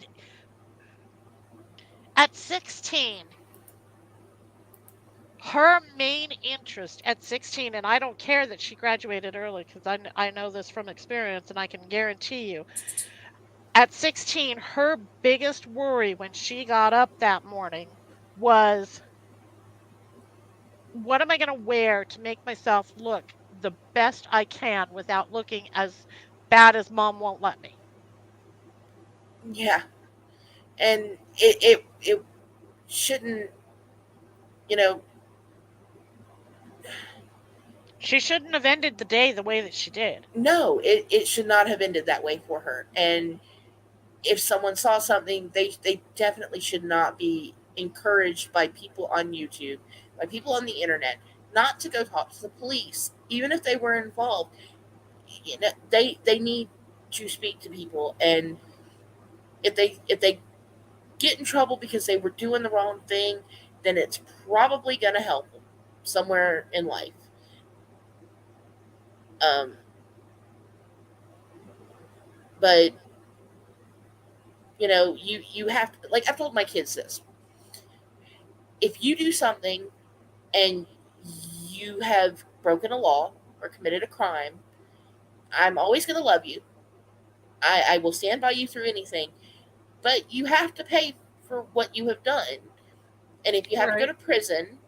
Speaker 2: at 16. Her main interest at 16, and I don't care that she graduated early because I know this from experience, and I can guarantee you, at 16, her biggest worry when she got up that morning was, what am I going to wear to make myself look the best I can without looking as bad as mom won't let me?
Speaker 1: Yeah, and it shouldn't, you know
Speaker 2: She shouldn't have ended the day the way that she did.
Speaker 1: no, it should not have ended that way for her. And if someone saw something, they definitely should not be encouraged by people on YouTube, by people on the internet, not to go talk to the police, even if they were involved. They need to speak to people. And if they get in trouble because they were doing the wrong thing, then it's probably going to help them somewhere in life. um but you have to, like, I've told my kids this: if you do something and you have broken a law or committed a crime, I'm always going to love you. I will stand by you through anything, but you have to pay for what you have done. And if you have to go
Speaker 2: Right.
Speaker 1: to prison,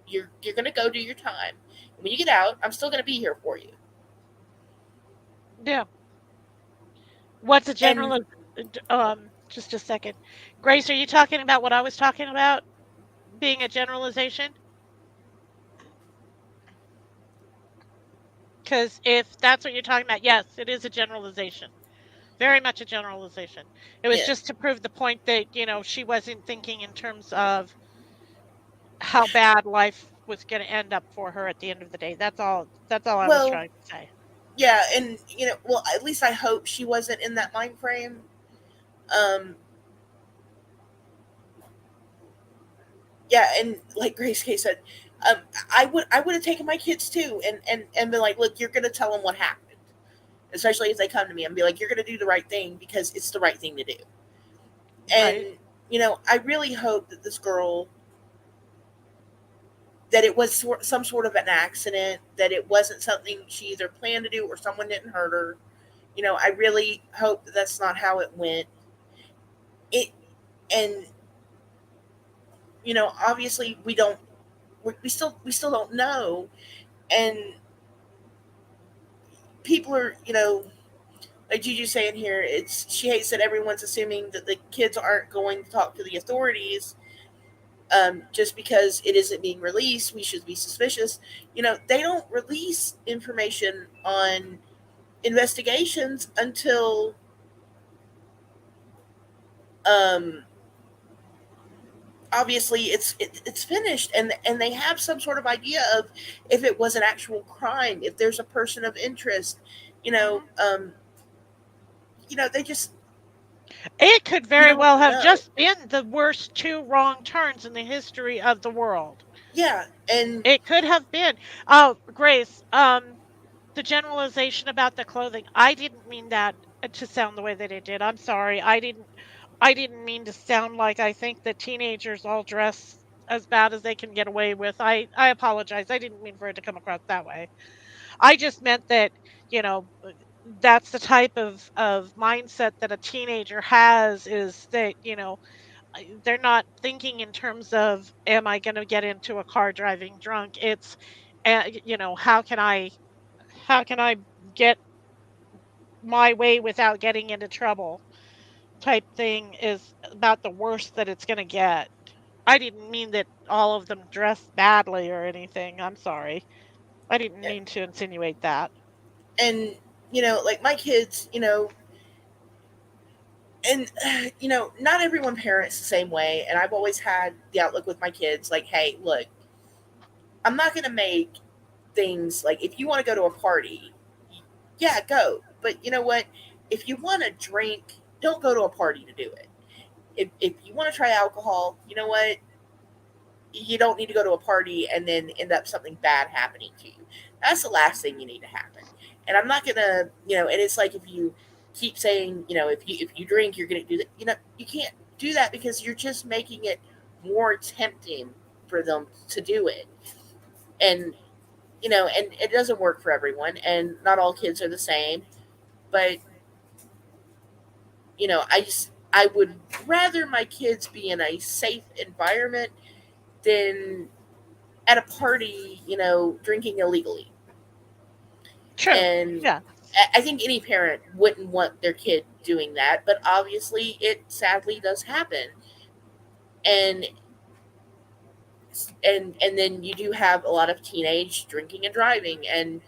Speaker 1: you're going to go do your time. When you get out, I'm still going to be here for you.
Speaker 2: Yeah. What's a
Speaker 1: And
Speaker 2: general? Just a second. Grace, are you talking about what I was talking about being a generalization? Because if that's what you're talking about, yes, it is a generalization. Very much a generalization. It was
Speaker 1: yeah,
Speaker 2: just to prove the point that, she wasn't thinking in terms of how bad life was going to end up for her at the end of the day. That's all I was
Speaker 1: well,
Speaker 2: trying to say.
Speaker 1: yeah, and well, at least I hope she wasn't in that mind frame. Um, yeah, and like Grace K said, um, I would have taken my kids too, and been like, look, you're gonna tell them what happened, especially if they come to me and be like, you're gonna do the right thing because it's the right thing to do. And
Speaker 2: Right.
Speaker 1: I really hope that this girl, that it was some sort of an accident, that it wasn't something she either planned to do or someone didn't hurt her. I really hope that that's not how it went. It and obviously we still don't know. And people are, like Juju saying here, it's she hates that everyone's assuming that the kids aren't going to talk to the authorities just because it isn't being released. We should be suspicious. They don't release information on investigations until um, obviously it's finished, and they have some sort of idea of if it was an actual crime, if there's a person of interest. You know,
Speaker 2: Hmm.
Speaker 1: um, they just
Speaker 2: It could
Speaker 1: you
Speaker 2: very
Speaker 1: don't
Speaker 2: well have
Speaker 1: know.
Speaker 2: just been the worst two wrong turns in the history of the world.
Speaker 1: Yeah, and
Speaker 2: It could have been. Oh, Grace, the generalization about the clothing. I didn't mean that to sound the way that it did. I'm sorry. I didn't mean to sound like I think that teenagers all dress as bad as they can get away with. I apologize. I didn't mean for it to come across that way. I just meant that, you know, that's the type of mindset that a teenager has, is that, they're not thinking in terms of, am I going to get into a car driving drunk? It's how can I get my way without getting into trouble, type thing is about the worst that it's going to get. I didn't mean that all of them dress badly or anything. I'm sorry. I didn't mean to insinuate that.
Speaker 1: and like my kids, and not everyone parents the same way, and I've always had the outlook with my kids like, hey, look, I'm not going to make things like, if you want to go to a party, yeah, go, but you know what, if you want to drink, don't go to a party to do it. If you want to try alcohol, you know what, you don't need to go to a party and then end up something bad happening to you. That's the last thing you need to happen. And I'm not gonna, and it's like, if you keep saying, if you drink, you're gonna do that. You can't do that, because you're just making it more tempting for them to do it. And and it doesn't work for everyone, and not all kids are the same. But I would rather my kids be in a safe environment than at a party, drinking illegally.
Speaker 2: True.
Speaker 1: And
Speaker 2: Yeah.
Speaker 1: I think any parent wouldn't want their kid doing that, but obviously it sadly does happen. And and then you do have a lot of teenage drinking and driving, and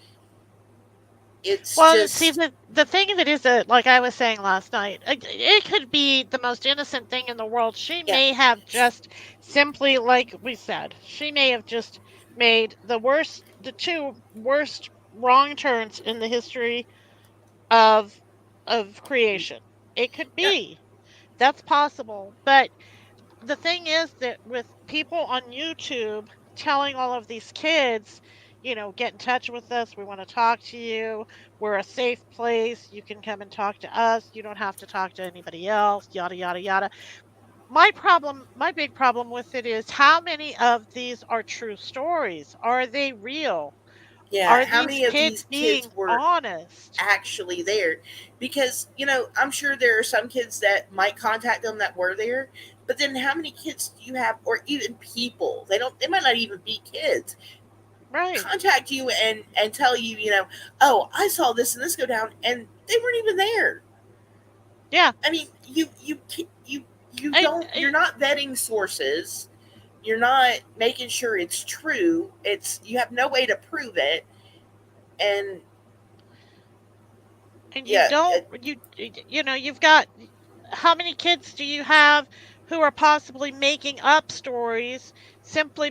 Speaker 1: it's
Speaker 2: Well, see,
Speaker 1: just
Speaker 2: the thing of it is that, like I was saying last night, it could be the most innocent thing in the world. She
Speaker 1: yeah,
Speaker 2: may have just simply, like we said, she may have just made the two worst wrong turns in the history of creation. It could
Speaker 1: yeah,
Speaker 2: be. That's possible. But the thing is that with people on YouTube telling all of these kids, get in touch with us. We want to talk to you. We're a safe place. You can come and talk to us. You don't have to talk to anybody else, yada, yada, yada. My big problem with it is, how many of these are true stories? Are they real?
Speaker 1: yeah.
Speaker 2: Are
Speaker 1: How
Speaker 2: these
Speaker 1: many of
Speaker 2: kids
Speaker 1: these kids
Speaker 2: being
Speaker 1: were
Speaker 2: honest?
Speaker 1: actually there? Because I'm sure there are some kids that might contact them that were there, but then how many kids do you have, or even people, they might not even be kids,
Speaker 2: Right.
Speaker 1: contact you and tell you, oh, I saw this and this go down, and they weren't even there.
Speaker 2: Yeah.
Speaker 1: I mean, you
Speaker 2: I,
Speaker 1: don't, you're
Speaker 2: I,
Speaker 1: not vetting sources, you're not making sure it's true, it's, you have no way to prove it. And
Speaker 2: and you
Speaker 1: yeah,
Speaker 2: don't you've got, how many kids do you have who are possibly making up stories simply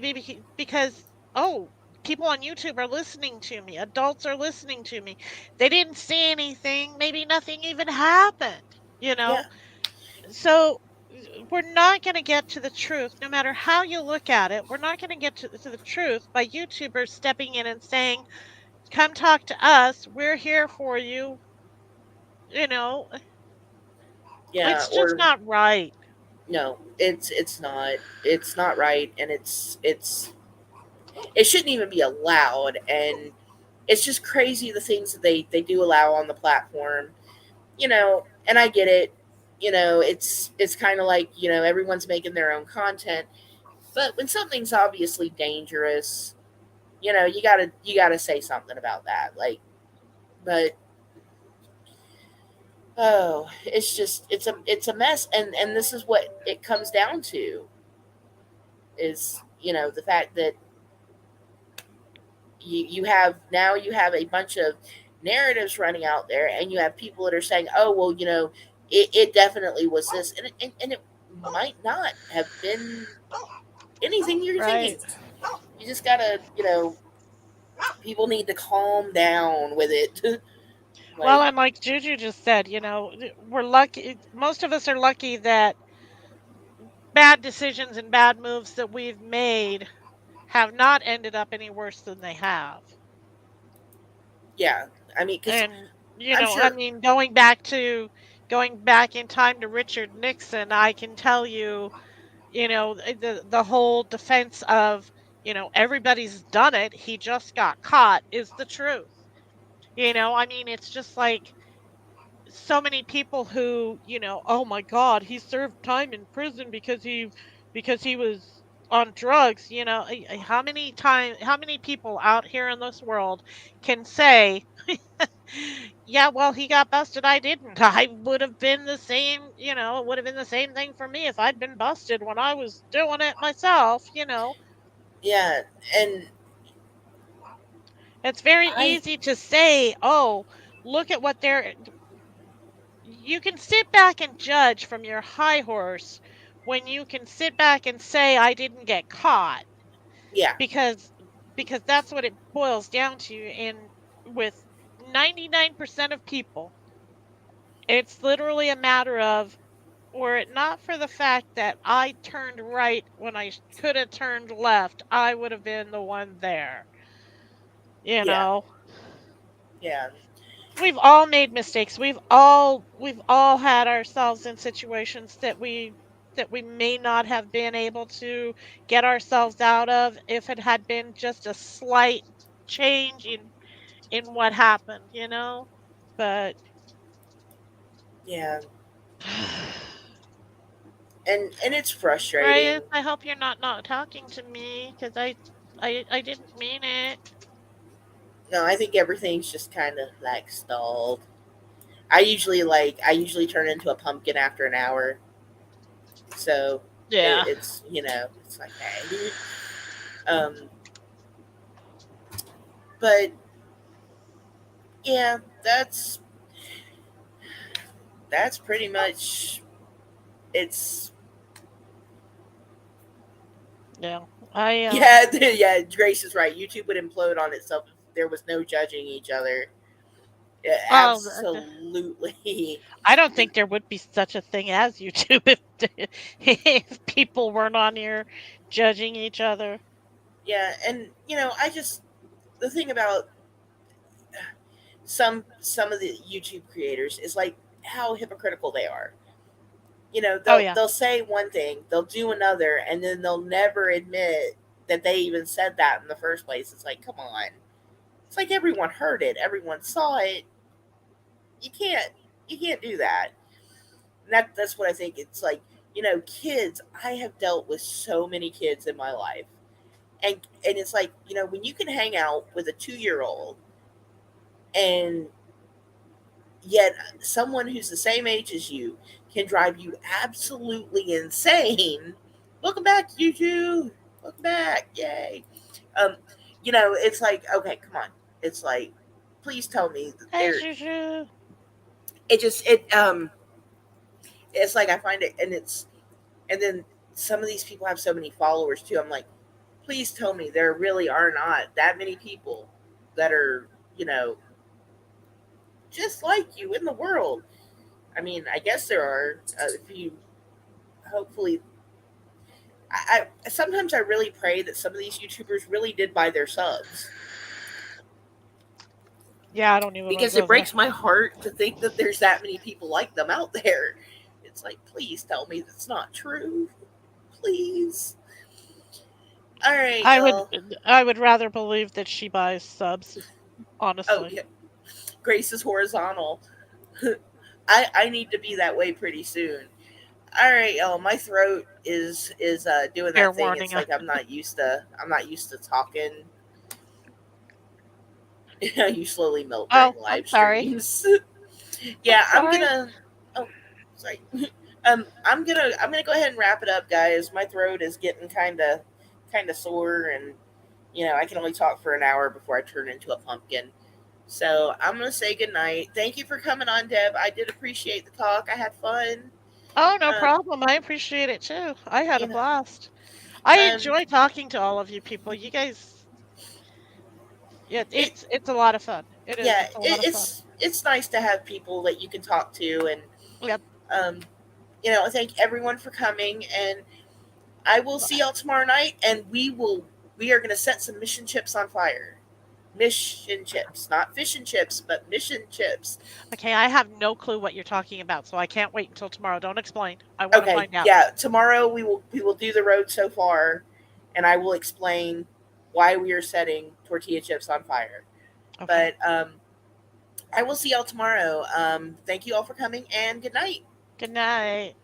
Speaker 2: because, oh, people on YouTube are listening to me, adults are listening to me, they didn't see anything, maybe nothing even happened, you
Speaker 1: yeah,
Speaker 2: know so we're not going to get to the truth no matter how you look at it. We're not going to get to the truth by YouTubers stepping in and saying, come talk to us, we're here for you. you know
Speaker 1: yeah.
Speaker 2: It's just
Speaker 1: Or
Speaker 2: not right.
Speaker 1: no, it's not right, and it shouldn't even be allowed. And it's just crazy the things that they do allow on the platform. And I get it. It's kind of like, everyone's making their own content, but when something's obviously dangerous, you gotta say something about that. Like, but Oh, it's just it's a mess, and this is what it comes down to is the fact that you have now you have a bunch of narratives running out there, and you have people that are saying, oh well, it definitely was this, and it might not have been anything you're thinking.
Speaker 2: Right.
Speaker 1: You just gotta, people need to calm down with it.
Speaker 2: Well,
Speaker 1: Like,
Speaker 2: and like Juju just said, we're lucky. Most of us are lucky that bad decisions and bad moves that we've made have not ended up any worse than they have.
Speaker 1: yeah, I mean, because
Speaker 2: And
Speaker 1: I'm
Speaker 2: I
Speaker 1: sure,
Speaker 2: mean, going back in time to Richard Nixon, I can tell you, the whole defense of, everybody's done it, he just got caught is the truth. I mean, it's just like so many people who, oh my God, he served time in prison because he was on drugs. How many people out here in this world can say, yeah, well, he got busted, I didn't. I would have been the same, it would have been the same thing for me if I'd been busted when I was doing it myself.
Speaker 1: yeah, and
Speaker 2: It's very
Speaker 1: I,
Speaker 2: easy to say, oh, look at what they're you can sit back and judge from your high horse when you can sit back and say I didn't get caught
Speaker 1: yeah,
Speaker 2: because that's what it boils down to. And with 99% of people, it's literally a matter of, were it not for the fact that I turned right when I could have turned left, I would have been the one there. you
Speaker 1: yeah,
Speaker 2: know
Speaker 1: yeah,
Speaker 2: we've all made mistakes. We've all had ourselves in situations that we may not have been able to get ourselves out of if it had been just a slight change in what happened. But
Speaker 1: yeah, and it's frustrating.
Speaker 2: Reyes, I hope you're not talking to me because I didn't mean it.
Speaker 1: No, I think everything's just kind of like stalled. I usually turn into a pumpkin after an hour, so
Speaker 2: Yeah.
Speaker 1: it's like, hey, um, but yeah, that's pretty much it's.
Speaker 2: Yeah. I
Speaker 1: Yeah, yeah. Grace is right. YouTube would implode on itself if there was no judging each other. Yeah,
Speaker 2: well,
Speaker 1: absolutely.
Speaker 2: I don't think there would be such a thing as YouTube if people weren't on here judging each other.
Speaker 1: Yeah, and I just the thing about some of the YouTube creators is like how hypocritical they are.
Speaker 2: Oh
Speaker 1: They'll
Speaker 2: yeah.
Speaker 1: they'll say one thing, they'll do another, and then they'll never admit that they even said that in the first place. It's like, come on. It's like everyone heard it, everyone saw it. You can't you can't do that. And that's what I think. It's like, kids, I have dealt with so many kids in my life. And it's like, when you can hang out with a 2-year old and yet someone who's the same age as you can drive you absolutely insane. Welcome back, YouTube. Welcome back. Yay. Um, it's like, okay, come on. It's like, please tell me that
Speaker 2: Hey,
Speaker 1: they're
Speaker 2: Juju.
Speaker 1: it just it's like I find it, and then some of these people have so many followers too. I'm like, please tell me there really are not that many people that are, just like you in the world. I mean, I guess there are. If you hopefully, I sometimes I really pray that some of these YouTubers really did buy their subs,
Speaker 2: Yeah, I don't even want to
Speaker 1: because it
Speaker 2: go there.
Speaker 1: breaks my heart to think that there's that many people like them out there. It's like, please tell me that's not true. Please. All right,
Speaker 2: I would
Speaker 1: y'all.
Speaker 2: I would rather believe that she buys subs,
Speaker 1: Oh
Speaker 2: honestly.
Speaker 1: yeah, Grace is horizontal. I need to be that way pretty soon. All right, y'all. My throat is doing
Speaker 2: Fair
Speaker 1: that thing. It's
Speaker 2: warning.
Speaker 1: like I'm not used to talking. You slowly melt
Speaker 2: Oh,
Speaker 1: during
Speaker 2: I'm
Speaker 1: live
Speaker 2: sorry.
Speaker 1: streams. Yeah, I'm
Speaker 2: Sorry.
Speaker 1: gonna. Oh, sorry. I'm gonna go ahead and wrap it up, guys. My throat is getting kind of sore, and I can only talk for an hour before I turn into a pumpkin. So I'm gonna say goodnight. Thank you for coming on, Deb. I did appreciate the talk. I had fun.
Speaker 2: Oh, no
Speaker 1: Um,
Speaker 2: problem. I appreciate it too. I had a
Speaker 1: you know,
Speaker 2: blast. I
Speaker 1: um,
Speaker 2: enjoy talking to all of you people. You guys, yeah,
Speaker 1: it
Speaker 2: it's a lot of fun. It is.
Speaker 1: yeah,
Speaker 2: It's a lot of fun.
Speaker 1: it's nice to have people that you can talk to, and
Speaker 2: Yep.
Speaker 1: um, thank everyone for coming, and I will see y'all tomorrow night, and we are gonna set some mission chips on fire. Mission chips, not fish and chips, but mission chips.
Speaker 2: Okay, I have no clue what you're talking about, so I can't wait until tomorrow. Don't explain. I want to
Speaker 1: Okay,
Speaker 2: find out.
Speaker 1: yeah, tomorrow we will do the road so far, and I will explain why we are setting tortilla chips on fire.
Speaker 2: Okay.
Speaker 1: But I will see y'all tomorrow. Thank you all for coming, and good night.
Speaker 2: Good night.